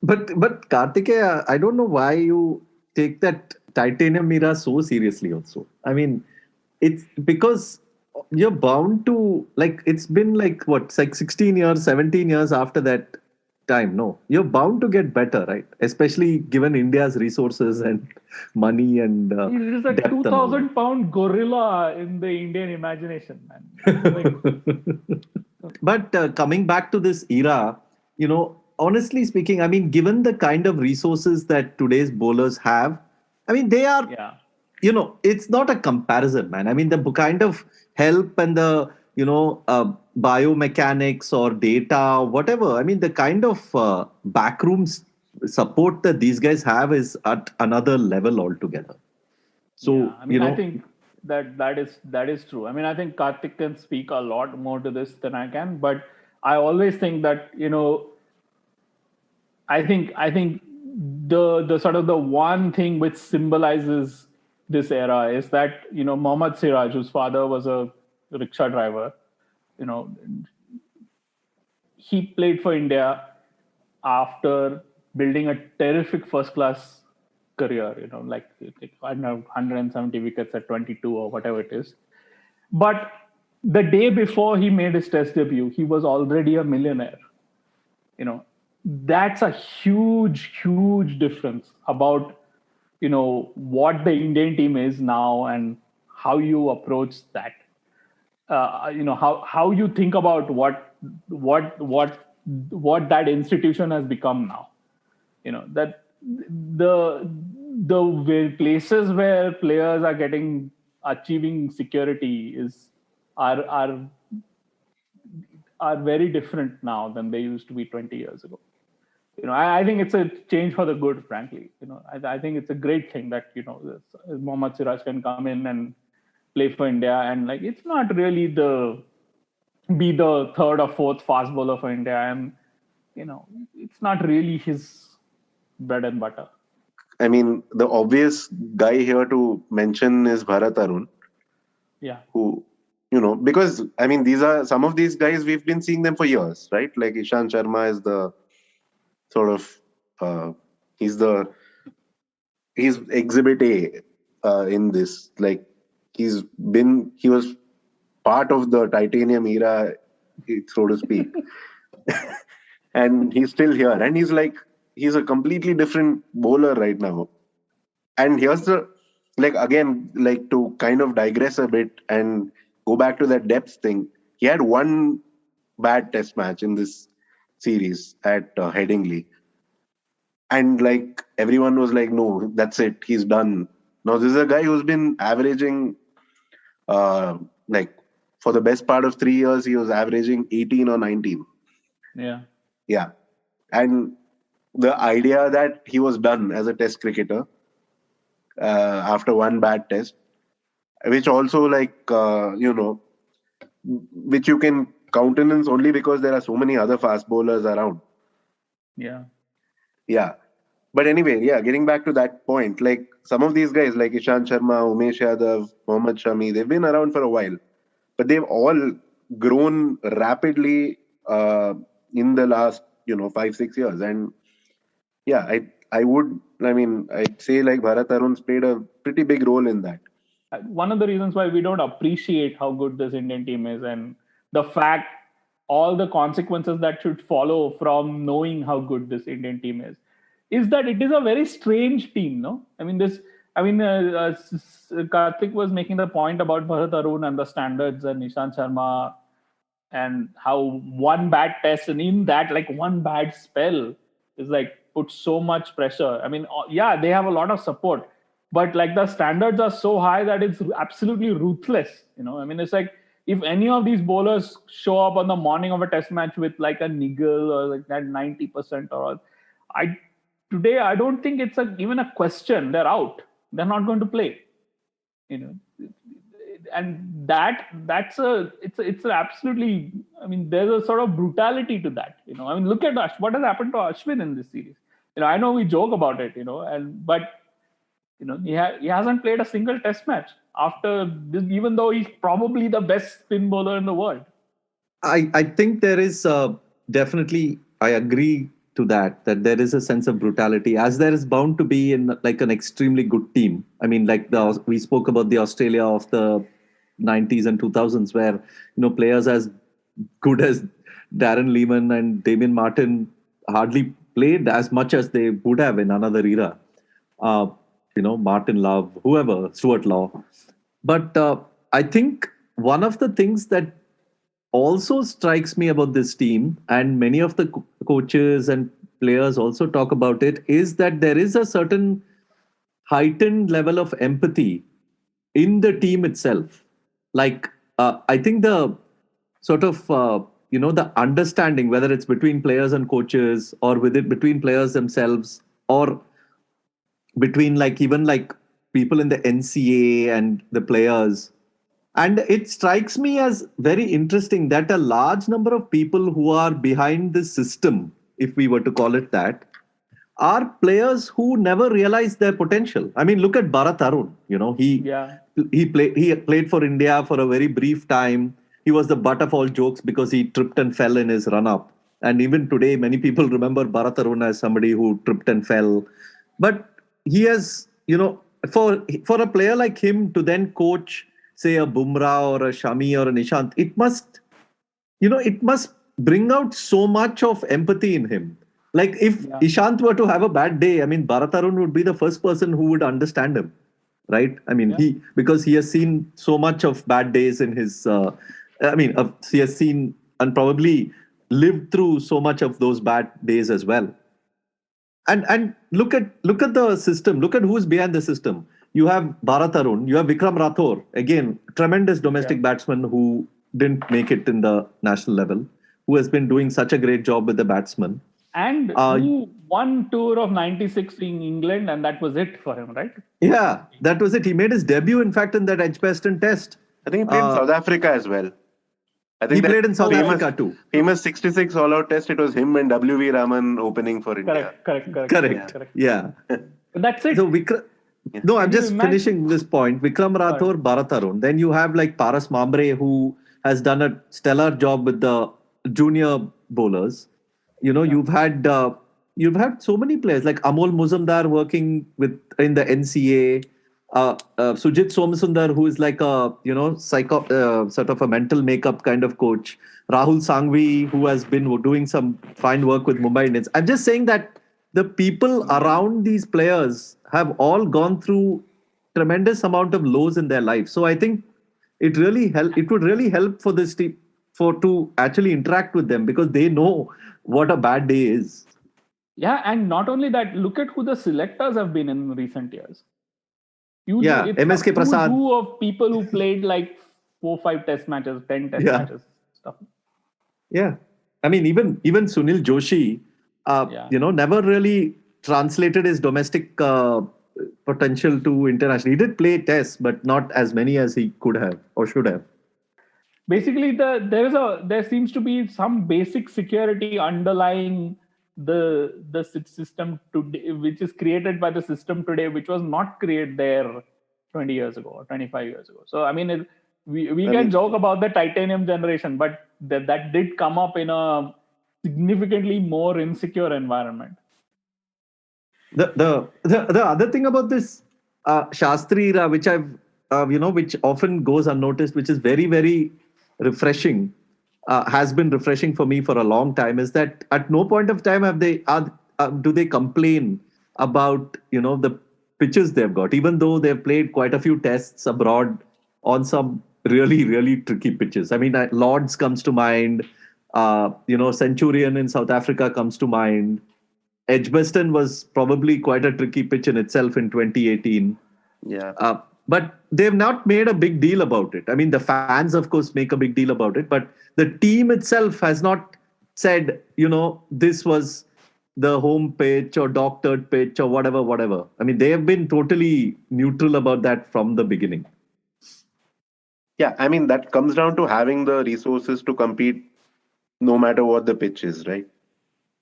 But Kartikeya, I don't know why you take that Titanium era so seriously also. I mean, it's because you're bound to, it's been 16 years, 17 years after that time. No, you're bound to get better, right? Especially given India's resources and money and it is a 2,000-pound gorilla in the Indian imagination, man. But coming back to this era, honestly speaking, I mean, given the kind of resources that today's bowlers have, I mean, they are, it's not a comparison, man. I mean, the kind of help and the, biomechanics or data, whatever. I mean, the kind of backroom support that these guys have is at another level altogether. So, I think that is true. I mean, I think Karthik can speak a lot more to this than I can, but I always think that, I think the sort of the one thing which symbolizes this era is that, Mohammad Siraj, whose father was a rickshaw driver, he played for India after building a terrific first class career, 170 wickets at 22 or whatever it is. But the day before he made his Test debut, he was already a millionaire. That's a huge, huge difference about, what the Indian team is now and how you approach that. How you think about what that institution has become now. That the places where players are achieving security are very different now than they used to be 20 years ago. I think it's a change for the good, frankly. I think it's a great thing that, Mohammad Siraj can come in and play for India, and it's not really be the third or fourth fast bowler for India, and it's not really his bread and butter. I mean, the obvious guy here to mention is Bharat Arun. Yeah. Who, because I mean, these are some of these guys we've been seeing them for years, right? Like Ishant Sharma is the sort of he's exhibit A in this. He was part of the Titanium era, so to speak. And he's still here. And he's a completely different bowler right now. And here's to kind of digress a bit and go back to that depth thing. He had one bad Test match in this series at Headingley. and like everyone was like, no, that's it, he's done. Now this is a guy who's been averaging, like for the best part of 3 years, he was averaging 18 or 19. Yeah. Yeah. And the idea that he was done as a test cricketer after one bad test, which also which you can countenance only because there are so many other fast bowlers around. Yeah. Yeah. But anyway, yeah, getting back to that point, like some of these guys like Ishant Sharma, Umesh Yadav, Mohammad Shami, they've been around for a while, but they've all grown rapidly in the last 5-6 years. And yeah, I'd say like Bharat Arun's played a pretty big role in that. One of the reasons why we don't appreciate how good this Indian team is, and the fact all the consequences that should follow from knowing how good this Indian team is that it is a very strange team. No, Karthik was making the point about Bharat Arun and the standards and Ishant Sharma and how one bad test and in that like one bad spell is like put so much pressure. Yeah, they have a lot of support, but like the standards are so high that it's absolutely ruthless. It's like if any of these bowlers show up on the morning of a test match with like a niggle or like that 90% or all, I don't think it's even a question. They're out. They're not going to play. And it's absolutely. There's a sort of brutality to that. Look at what has happened to Ashwin in this series. I know we joke about it. But he hasn't played a single test match after this, even though he's probably the best spin bowler in the world. I think there is definitely, I agree to that there is a sense of brutality, as there is bound to be in like an extremely good team. We spoke about the Australia of the 90s and 2000s, where players as good as Darren Lehman and Damien Martin hardly played as much as they would have in another era. Martin Love, whoever, Stuart Law. But I think one of the things that also strikes me about this team, and many of the coaches and players also talk about it, is that there is a certain heightened level of empathy in the team itself. Like, I think the sort of, the understanding, whether it's between players and coaches or between players themselves, or between even people in the NCA and the players. And it strikes me as very interesting that a large number of people who are behind this system, if we were to call it that, are players who never realized their potential. Look at Bharat Arun. He played for India for a very brief time. He was the butt of all jokes because he tripped and fell in his run-up. And even today, many people remember Bharat Arun as somebody who tripped and fell. But he has, for a player like him to then coach, say, a Bumrah or a Shami or a Nishant, it must bring out so much of empathy in him. Like if Ishant were to have a bad day, Bharat Arun would be the first person who would understand him, right? Because he has seen so much of bad days in his, he has seen and probably lived through so much of those bad days as well. And look at the system. Look at who's behind the system. You have Bharat Arun. You have Vikram Rathore. Again, tremendous domestic batsman who didn't make it in the national level, who has been doing such a great job with the batsmen. And who won tour of 96 in England, and that was it for him, right? Yeah, that was it. He made his debut, in fact, in that Edgbaston test. I think he played in South Africa as well. I think he played in South Africa too. Famous 66 all-out test. It was him and W.V. Raman opening for India. Correct. Yeah. But that's it. So No, I'm just finishing this point. Vikram Rathore, Bharat Arun. Then you have like Paras Mambre, who has done a stellar job with the junior bowlers. You've had so many players like Amol Muzumdar working in the NCA. Sujit Somasundar, who is like a sort of a mental makeup kind of coach. Rahul Sangvi, who has been doing some fine work with Mumbai Indians. I'm just saying that the people around these players have all gone through tremendous amount of lows in their life. So I think it would really help for this team to actually interact with them, because they know what a bad day is. Yeah, and not only that, look at who the selectors have been in recent years. Yeah, It's MSK a who's Prasad. who of people who played like 4-5 test matches, 10 test matches, stuff. Yeah. I mean, even Sunil Joshi, never really translated his domestic potential to international. He did play tests, but not as many as he could have or should have. Basically, there seems to be some basic security underlying the system today, which is created by the system today, which was not created there 20 years ago or 25 years ago. So I mean, we can joke about the titanium generation, but that did come up in a significantly more insecure environment. The other thing about this Shastri era, which I've which often goes unnoticed, which is very, very refreshing, has been refreshing for me for a long time, is that at no point of time do they complain about the pitches they've got, even though they've played quite a few tests abroad on some really, really tricky pitches. I mean, Lords comes to mind. Centurion in South Africa comes to mind. Edgbaston was probably quite a tricky pitch in itself in 2018. Yeah. But they've not made a big deal about it. I mean, the fans, of course, make a big deal about it, but the team itself has not said, this was the home pitch or doctored pitch or whatever. I mean, they have been totally neutral about that from the beginning. Yeah, I mean, that comes down to having the resources to compete no matter what the pitch is, right?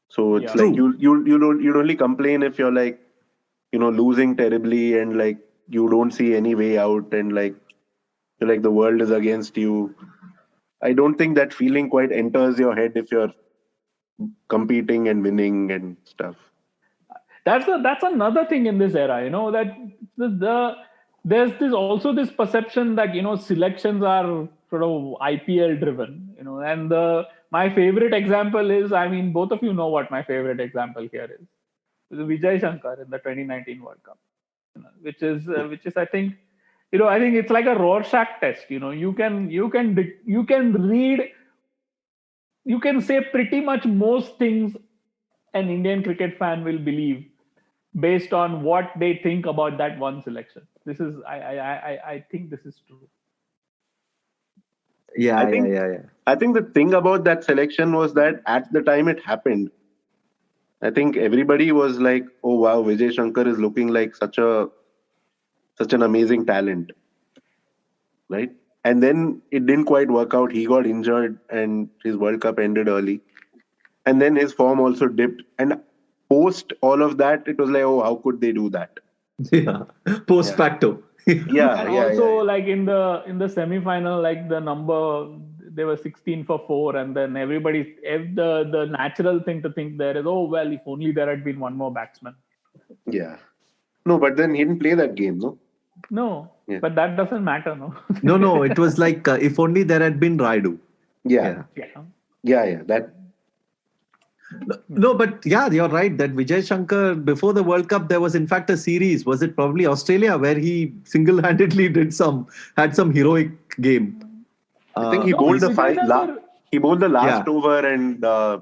So it's like you'd only complain if you're like, losing terribly and like you don't see any way out and like the world is against you. I don't think that feeling quite enters your head if you're competing and winning and stuff. That's another thing in this era, that there's also this perception that selections are sort of IPL driven, and my favorite example is, I mean, both of you know what my favorite example here is. Vijay Shankar in the 2019 World Cup, which is I think it's like a Rorschach test. You can read, you can say pretty much most things an Indian cricket fan will believe based on what they think about that one selection. This is I think this is true. Yeah. I think the thing about that selection was that at the time it happened, I think everybody was like, "Oh wow, Vijay Shankar is looking like such an amazing talent," right? And then it didn't quite work out. He got injured, and his World Cup ended early. And then his form also dipped. And post all of that, it was like, "Oh, how could they do that?" Yeah, post-facto. Yeah, also, like in the semi-final, like the number, they were 16 for 4, and then the natural thing to think there is, oh well, if only there had been one more batsman. Yeah. No, but then he didn't play that game, no? No, but that doesn't matter, no? No, it was like, if only there had been Raidu. Yeah. That. No, but yeah, you're right that Vijay Shankar, before the World Cup, there was in fact a series. Was it probably Australia where he single-handedly had some heroic game? I think he bowled the last over, and I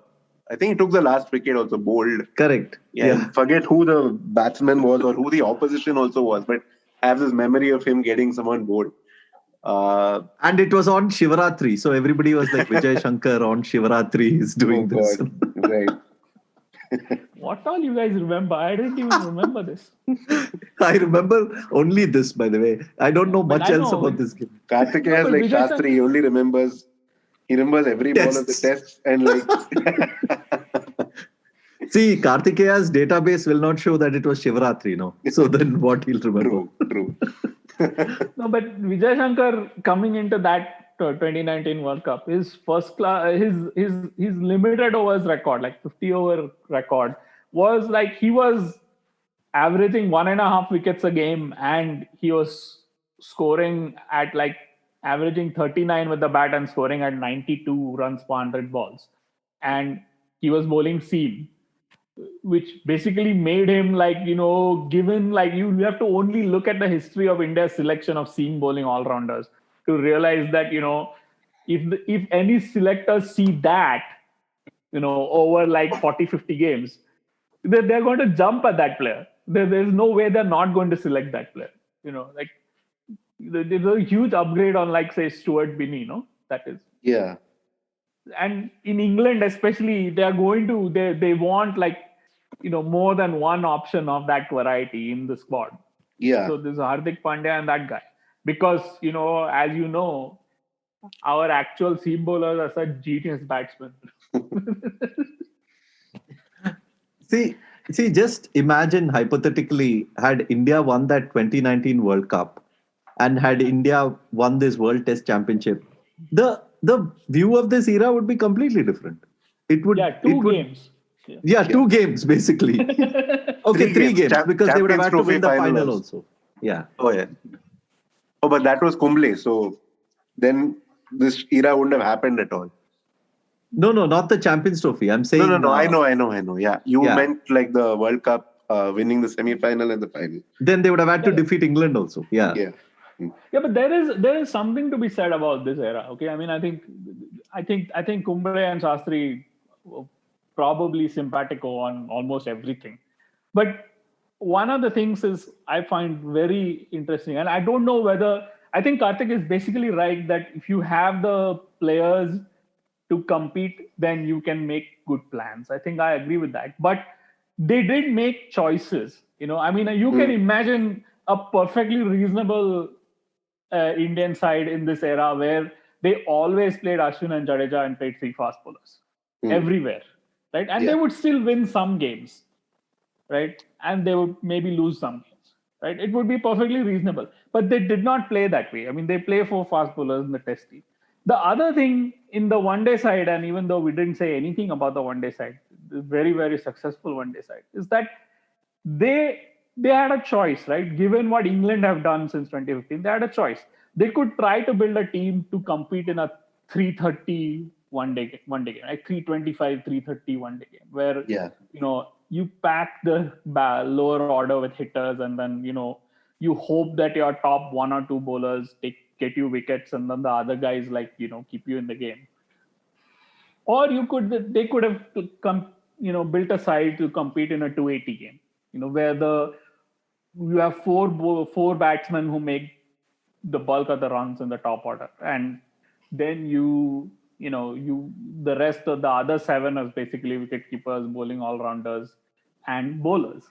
think he took the last wicket also, bowled. Correct. Yeah. Forget who the batsman was or who the opposition also was, but I have this memory of him getting someone bowled. And it was on Shivaratri, so everybody was like, Vijay Shankar on Shivaratri is doing this. Right. What all you guys remember? I didn't even remember this. I remember only this, by the way. I don't know much else about this game. Karthikeya is like Shastri. He only remembers every ball of the tests and like. See, Karthikeya's database will not show that it was Shivaratri, no? So then what he'll remember? True. No, but Vijay Shankar coming into that 2019 World Cup, his first class, his limited overs record, like 50 over record, was like he was averaging 1.5 wickets a game, and he was scoring at like averaging 39 with the bat and scoring at 92 runs per 100 balls, and he was bowling seam, which basically made him like, given like you have to only look at the history of India's selection of seam bowling all-rounders to realize that, if any selectors see that, over like 40, 50 games, they're going to jump at that player. There's no way they're not going to select that player. Like there's a huge upgrade on, like, say, Stuart Binney, that is. Yeah. And in England especially, they want, like, more than one option of that variety in the squad. Yeah. So there's Hardik Pandya and that guy. Because, as you know, our actual seam bowlers are such genius batsmen. See, just imagine hypothetically, had India won that 2019 World Cup and had India won this World Test Championship, the view of this era would be completely different. It would. Two games. Yeah, 2 games basically. Okay, 3 games because they would have had to win the final also. Yeah. Oh yeah. Oh, but that was Kumble. So then this era wouldn't have happened at all. No, not the Champions Trophy. I'm saying. No. I know. Yeah, you meant like the World Cup, winning the semi-final and the final. Then they would have had to defeat England also. Yeah. Yeah. Yeah, but there is something to be said about this era. Okay, I mean, I think Kumble and Shastri were probably simpatico on almost everything. But one of the things is I find very interesting, and I don't know whether, I think Karthik is basically right that if you have the players to compete, then you can make good plans. I think I agree with that. But they did make choices. I mean, you can imagine a perfectly reasonable Indian side in this era where they always played Ashwin and Jadeja and played 3 fast bowlers everywhere, right? And they would still win some games, right? And they would maybe lose some games, right? It would be perfectly reasonable. But they did not play that way. I mean, they play 4 fast bowlers in the test team. The other thing in the one-day side, and even though we didn't say anything about the one-day side, the very, very successful one-day side, is that they had a choice, right? Given what England have done since 2015, they had a choice. They could try to build a team to compete in a 330 one-day game, like 325, 330 one-day game, where you pack the lower order with hitters, and then you hope that your top 1 or 2 bowlers get you wickets, and then the other guys keep you in the game. Or they could have built a side to compete in a 280 game, where you have four batsmen who make the bulk of the runs in the top order, and then the rest of the other 7 is basically wicket keepers, bowling all-rounders, and bowlers.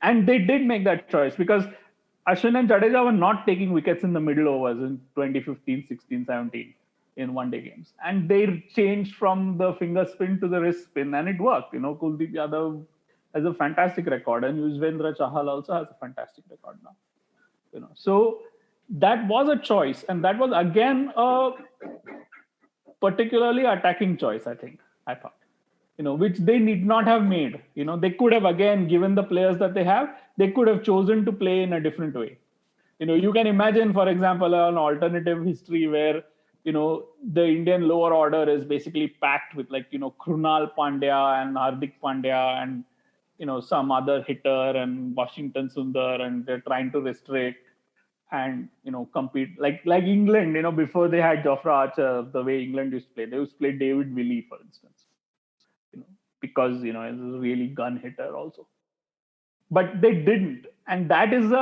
And they did make that choice because Ashwin and Jadeja were not taking wickets in the middle overs in 2015, 16, 17 in one-day games. And they changed from the finger spin to the wrist spin, and it worked. Kuldeep Yadav has a fantastic record, and Yuzvendra Chahal also has a fantastic record now. So that was a choice, and that was again a particularly attacking choice, I thought. Which they need not have made. They could have, again, given the players that they have, they could have chosen to play in a different way. You can imagine, for example, an alternative history where, the Indian lower order is basically packed with Krunal Pandya and Hardik Pandya and, some other hitter and Washington Sundar, and they're trying to restrict and, compete. Like England, before they had Jofra Archer, the way England used to play, they used to play David Willey, for instance. Because he's a really gun hitter also, but they didn't, and that is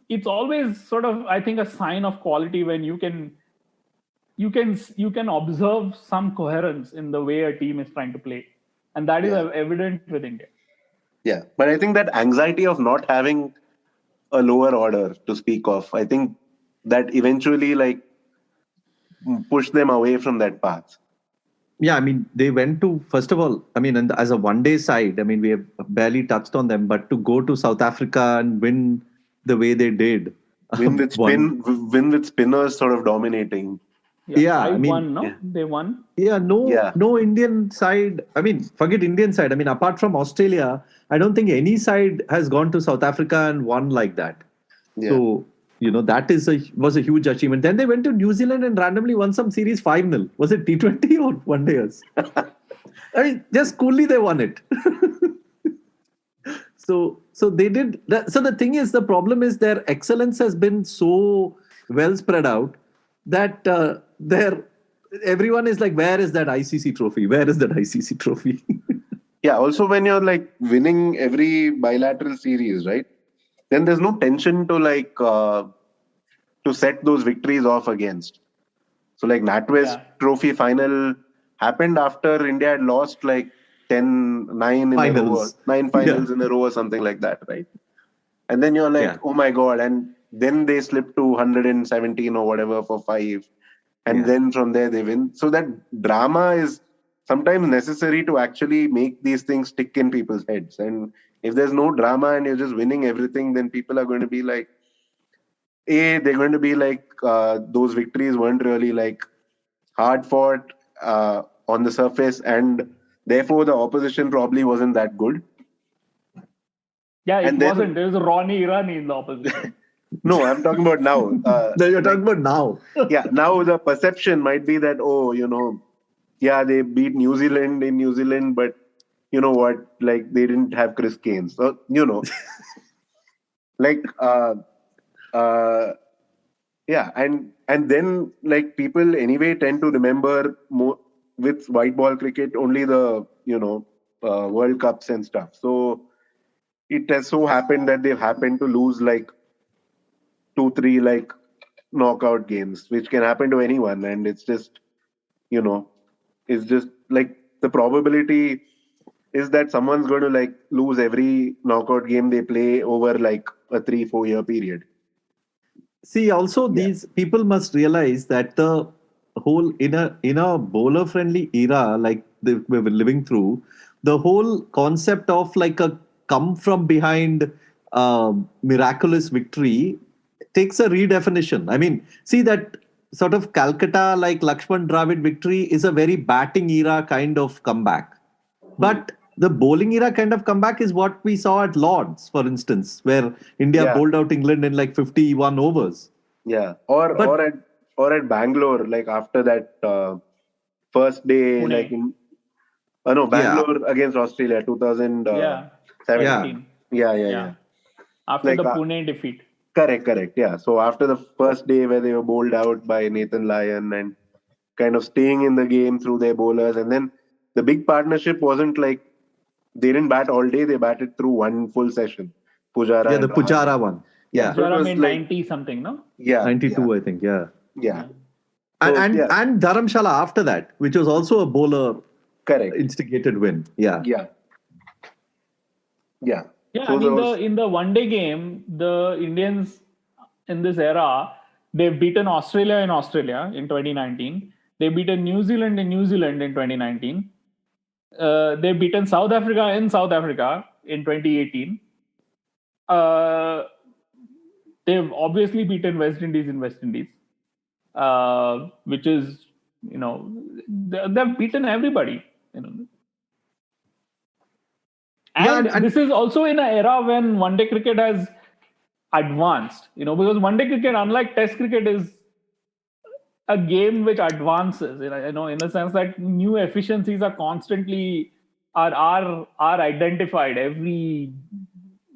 it's always sort of, I think, a sign of quality when you can observe some coherence in the way a team is trying to play, and that is evident with India. Yeah, but I think that anxiety of not having a lower order to speak of, I think that eventually push them away from that path. Yeah, I mean, they went to, first of all, I mean, and as a one-day side, I mean, we have barely touched on them, but to go to South Africa and win the way they did. Win with spinners sort of dominating. I mean, they won. Yeah, no Indian side. I mean, forget Indian side. I mean, apart from Australia, I don't think any side has gone to South Africa and won like that. Yeah. So, that was a huge achievement. Then they went to New Zealand and randomly won some series 5-0. Was it T20 or one dayers? I mean, just coolly they won it. So they did that. So the thing is, the problem is their excellence has been so well spread out that their everyone is like, where is that ICC trophy? Where is that ICC trophy? Yeah. Also, when you're like winning every bilateral series, right? Then there's no tension to like to set those victories off against. So like NatWest Trophy final happened after India had lost like 9 in a row, Finals. 9 finals in a row or something like that, right? And then you're like, oh my God. And then they slip to 117 or whatever for 5. And then from there they win. So that drama is sometimes necessary to actually make these things stick in people's heads. And if there's no drama and you're just winning everything, then people are going to be like, they're going to be like, those victories weren't really like hard fought on the surface, and therefore the opposition probably wasn't that good. Yeah, it wasn't. There was Ronnie Irani in the opposition. No, I'm talking about now. You're talking about now. Yeah, now the perception might be that, they beat New Zealand in New Zealand, but you know what? Like, they didn't have Chris Kane. So, like, and then like people anyway tend to remember more with white ball cricket only the World Cups and stuff. So it has so happened that they've happened to lose like 2-3 like knockout games, which can happen to anyone, and it's just it's just like the probability is that someone's going to like lose every knockout game they play over like a 3-4 year period. See, also these people must realize that the whole in a bowler friendly era like we were living through, the whole concept of like a come from behind miraculous victory takes a redefinition. I mean, see that sort of Calcutta like Lakshman Dravid victory is a very batting era kind of comeback, but the bowling era kind of comeback is what we saw at Lords, for instance, where India bowled out England in like 51 overs. Yeah, or at Bangalore, like after that first day, Pune. like in Bangalore against Australia, 2017. Yeah. After like, the Pune defeat. Correct. Yeah. So after the first day where they were bowled out by Nathan Lyon and kind of staying in the game through their bowlers, and then the big partnership wasn't like they didn't bat all day; they batted through one full session. Pujara. Yeah, the Pujara one. Yeah, Pujara made 90 something, no? Yeah, 92, I think. Yeah. So, and Dharamshala after that, which was also a bowler instigated win. Yeah. Yeah, so in the one-day game, the Indians in this era, they've beaten Australia in Australia in 2019. They've beaten New Zealand in New Zealand in 2019. They've beaten South Africa in South Africa in 2018. They've obviously beaten West Indies in West Indies, which is, they've beaten everybody. And this is also in an era when one-day cricket has advanced, because one-day cricket, unlike Test cricket, is a game which advances. In the sense that new efficiencies are constantly are identified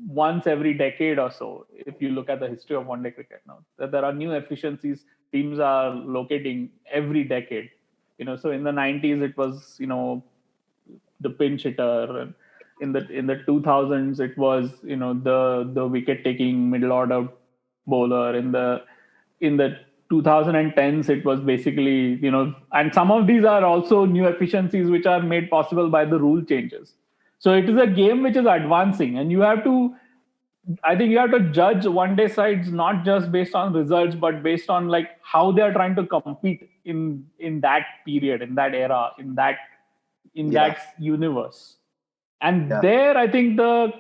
once every decade or so. If you look at the history of one-day cricket now, that there are new efficiencies teams are locating every decade. So in the 90s it was the pinch hitter, and in the 2000s it was the wicket taking middle order bowler. In the 2010s it was basically and some of these are also new efficiencies which are made possible by the rule changes. So it is a game which is advancing, and I think you have to judge one-day sides not just based on results, but based on like how they are trying to compete in that period, in that era, in that universe. And there, I think the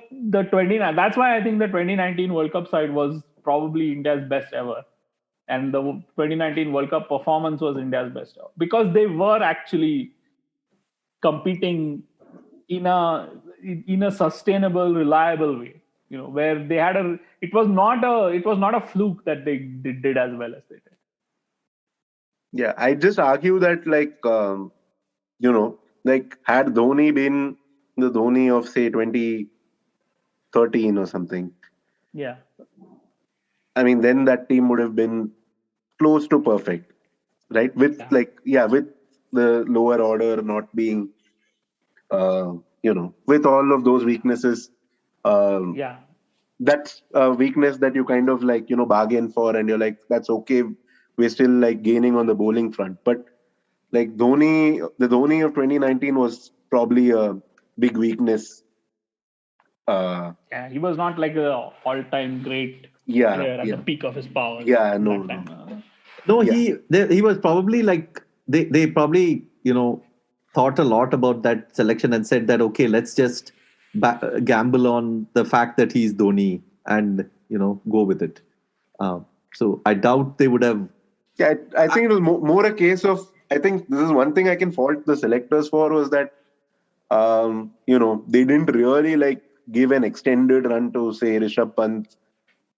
29. That's why I think the 2019 World Cup side was probably India's best ever, and the 2019 World Cup performance was India's best ever, because they were actually competing in a sustainable, reliable way. Where they had it was not a fluke that they did as well as they did. Yeah, I just argue that like like had Dhoni been the Dhoni of say 2013 or something. Yeah. I mean, then that team would have been close to perfect. right? With with the lower order not being, with all of those weaknesses, that's a weakness that you kind of bargain for, and you're like, that's okay. We're still like gaining on the bowling front, but like the Dhoni of 2019 was probably a big weakness. He was not like a all-time great player at the peak of his powers. No, he was probably like they probably thought a lot about that selection and said that, okay, let's just gamble on the fact that he's Dhoni and go with it. So I doubt they would have. Yeah, I think it was more a case of, I think this is one thing I can fault the selectors for, was that they didn't really like give an extended run to, say, Rishabh Pant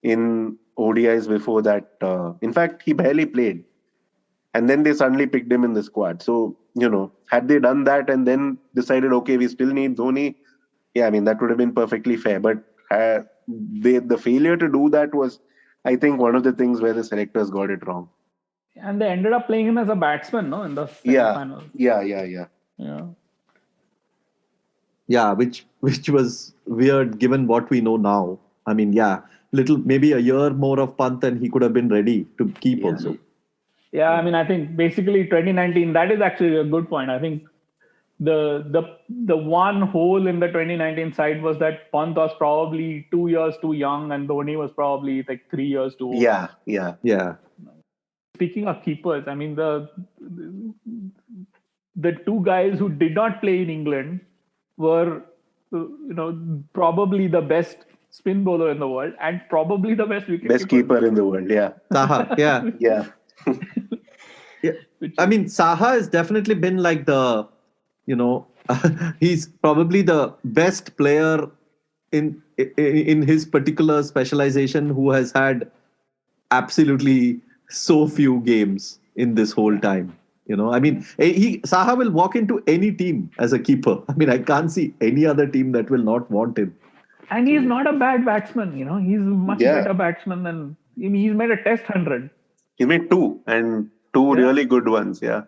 in ODIs before that. In fact, he barely played. And then they suddenly picked him in the squad. So, had they done that and then decided, okay, we still need Dhoni, I mean, that would have been perfectly fair. But the failure to do that was, I think, one of the things where the selectors got it wrong. And they ended up playing him as a batsman, no, in the semi-final. Yeah, which was weird given what we know now. I mean, maybe a year more of Pant and he could have been ready to keep also. Yeah, I mean, I think basically 2019, that is actually a good point. I think the one hole in the 2019 side was that Pant was probably 2 years too young and Dhoni was probably like 3 years too old. Yeah. Speaking of keepers, I mean, the two guys who did not play in England were, probably the best spin bowler in the world and probably the best keeper in the world. Yeah. Saha, yeah. I mean, Saha has definitely been like the, he's probably the best player in his particular specialization who has had absolutely so few games in this whole time. I mean, Saha will walk into any team as a keeper. I mean, I can't see any other team that will not want him. And he's not a bad batsman. He's a much better batsman than, he's made a test 100. He made two really good ones. Yeah.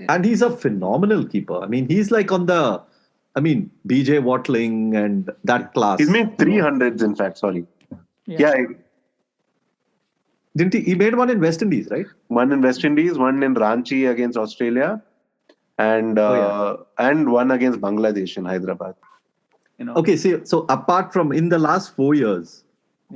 And he's a phenomenal keeper. I mean, he's like on the, BJ Watling and that class. He's made 300s, in fact. Sorry. Yeah. Didn't he? He made one in West Indies, right? One in West Indies, one in Ranchi against Australia, and one against Bangladesh in Hyderabad. Okay, so apart from in the last 4 years,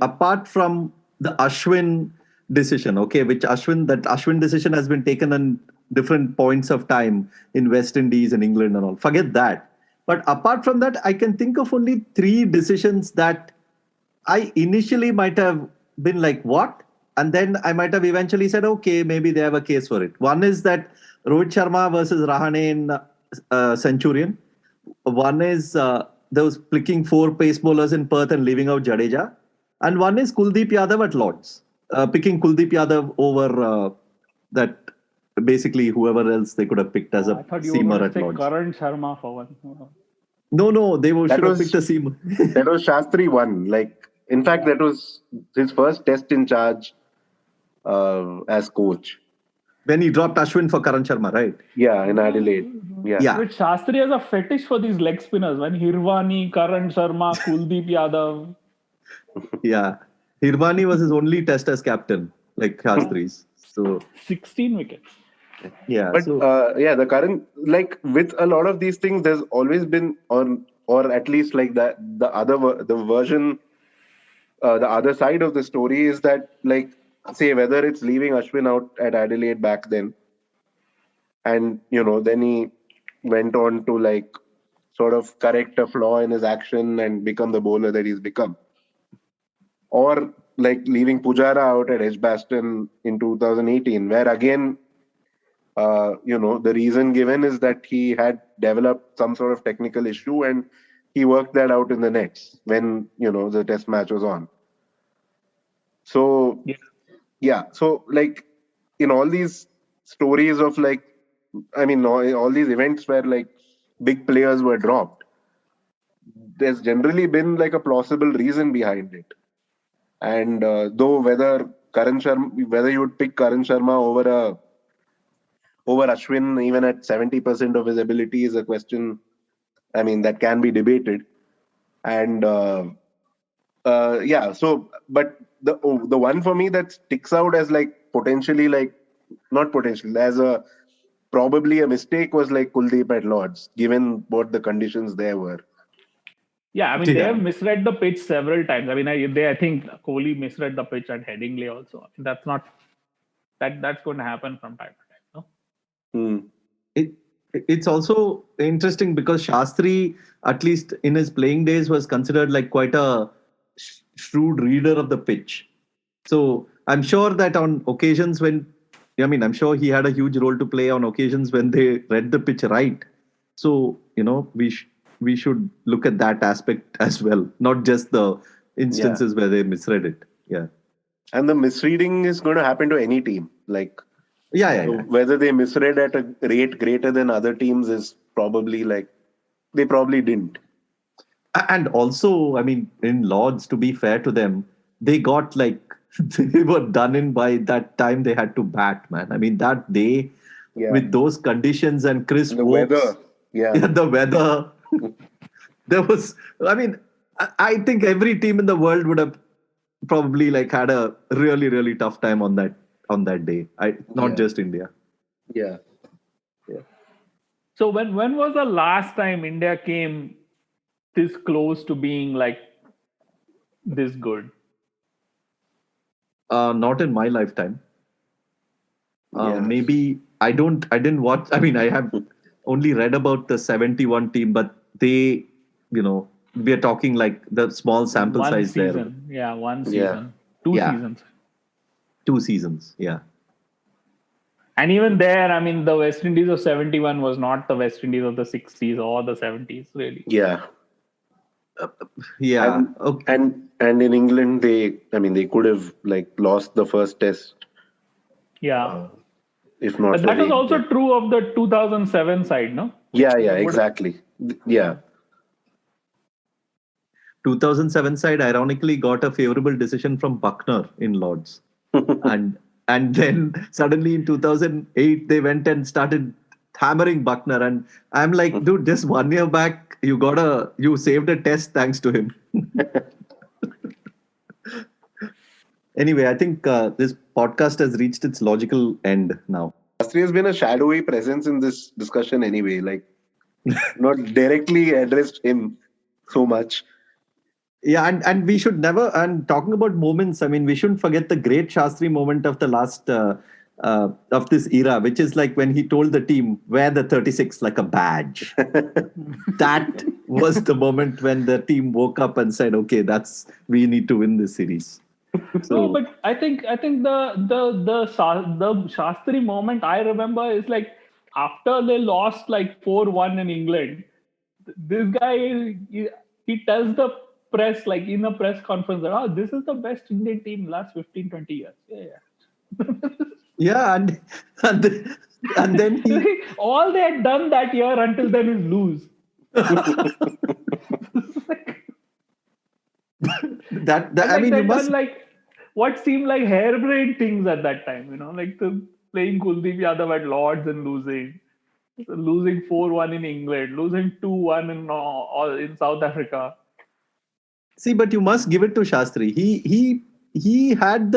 apart from the Ashwin decision, which Ashwin decision has been taken on different points of time in West Indies and England and all. Forget that. But apart from that, I can think of only 3 decisions that I initially might have been like, what? And then I might have eventually said, okay, maybe they have a case for it. One is that Rohit Sharma versus Rahane in Centurion. One is those picking 4 pace bowlers in Perth and leaving out Jadeja. And one is Kuldeep Yadav at Lords. Picking Kuldeep Yadav over that, basically whoever else they could have picked as a seamer at Lords. Karan Sharma for one. No, they should have picked a seamer. That was Shastri one. In fact, that was his first test in charge as coach. When he dropped Ashwin for Karan Sharma, right? Yeah, in Adelaide. Yeah. But Shastri has a fetish for these leg spinners. When Hirvani, Karan Sharma, Kuldeep Yadav. Yeah. Hirvani was his only test as captain, like Shastri's. So 16 wickets. Yeah. But the current, with a lot of these things, there's always been or at least like the version, the other side of the story is that, say, whether it's leaving Ashwin out at Adelaide back then, and then he went on to sort of correct a flaw in his action and become the bowler that he's become, or leaving Pujara out at Edgbaston in 2018, where again, the reason given is that he had developed some sort of technical issue and he worked that out in the nets when the test match was on. So so in all these stories of all these events where big players were dropped, there's generally been a plausible reason behind it. And though whether Karan Sharma, whether you would pick Karan Sharma over Ashwin even at 70% of his ability is a question. I mean, that can be debated. And so but the one for me that sticks out as like potentially, like not potentially, as a probably a mistake was like Kuldeep at Lords, given what the conditions there were. Yeah, I mean, they have misread the pitch several times. I mean, I think Kohli misread the pitch at Headingley also. I mean, that's going to happen from time to time. No? It's also interesting because Shastri, at least in his playing days, was considered like quite a shrewd reader of the pitch. So I'm sure that on occasions I'm sure he had a huge role to play on occasions when they read the pitch right. So, we should look at that aspect as well, not just the instances where they misread it. Yeah. And the misreading is going to happen to any team. Like, whether they misread at a rate greater than other teams is probably like, they probably didn't. And also, I mean, in Lords, to be fair to them, they got like, they were done in by that time they had to bat, man. I mean, that day with those conditions and crisp weather. The weather. There was, I mean, I think every team in the world would have probably like had a really, really tough time on that day. Not just India. Yeah. So when was the last time India came this close to being like this good? Not in my lifetime. Maybe I didn't watch. I mean, I have only read about the 71 team, but they, we are talking like the small sample size season. there. Yeah, one season. Two seasons. 2 seasons, yeah. And even there, I mean, the West Indies of 71 was not the West Indies of the 60s or the 70s, really. Yeah. And in England, they could have like lost the first test. Yeah. If not, but that was also true of the 2007 side, no? Yeah, exactly. Yeah. 2007 side ironically got a favorable decision from Buckner in Lords. and then suddenly in 2008 they went and started hammering Buckner, and I'm like, dude, just 1 year back you saved a test thanks to him. Anyway, I think this podcast has reached its logical end now. Shastri has been a shadowy presence in this discussion anyway, like not directly addressed him so much. Yeah, and we should never, and talking about moments, I mean, we shouldn't forget the great Shastri moment of the last, of this era, which is like when he told the team, wear the 36 like a badge. That was the moment when the team woke up and said, okay, we need to win this series. So, no, but I think the Shastri moment I remember is like after they lost like 4-1 in England, this guy, he tells the press, like in a press conference, that this is the best Indian team in the last 15-20 years. Yeah, and then all they had done that year until then is lose. I mean, you must done like what seemed like harebrained things at that time, like playing Kuldeep Yadav at Lords and losing 4-1 in England, losing 2-1 in South Africa. See, but you must give it to Shastri. He had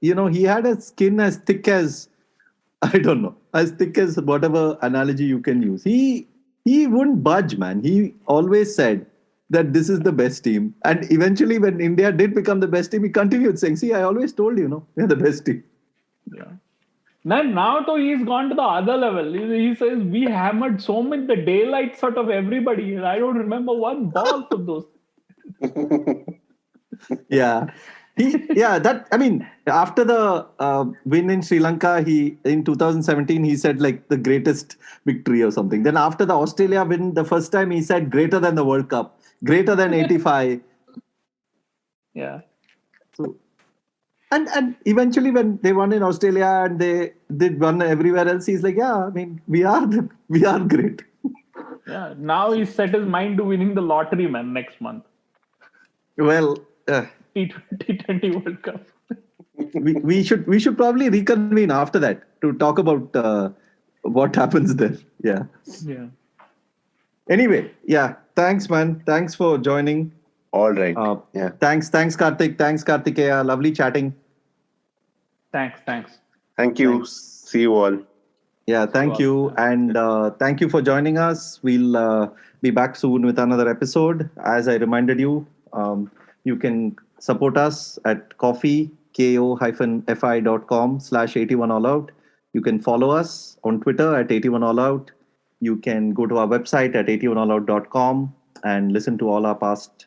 he had a skin as thick as, I don't know, as thick as whatever analogy you can use. He wouldn't budge, man. He always said that this is the best team. And eventually when India did become the best team, he continued saying, see, I always told you, we're the best team. Yeah. Now though he's gone to the other level. He says we hammered so much the daylight sort of everybody. I don't remember one ball from those. Yeah. After the win in Sri Lanka, in 2017, he said like the greatest victory or something. Then after the Australia win, the first time he said greater than the World Cup, greater than 85. Yeah. So, and eventually when they won in Australia and they did won everywhere else, he's like, yeah, I mean, we are great. Yeah. Now he's set his mind to winning the lottery, man, next month. Well, T20 World Cup. we should probably reconvene after that to talk about what happens there. Yeah. Yeah. Anyway, yeah. Thanks, man. Thanks for joining. All right. Yeah. Thanks, Karthik. Thanks, Kartikeya. Lovely chatting. Thanks. Thank you. Thanks. See you all. Yeah, thank you. And thank you for joining us. We'll be back soon with another episode. As I reminded you, you can support us at ko-fi.com/81allout. You can follow us on Twitter at 81allout. You can go to our website at 81allout.com and listen to all our past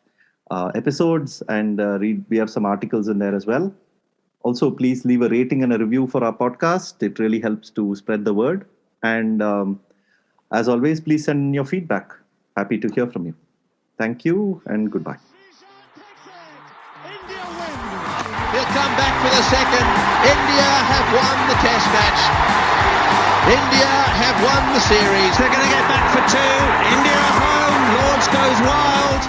episodes and read. We have some articles in there as well. Also, please leave a rating and a review for our podcast. It really helps to spread the word. And as always, please send in your feedback. Happy to hear from you. Thank you and goodbye. He'll come back for the second. India have won the test match. India have won the series. They're going to get back for two. India home. Lords goes wild.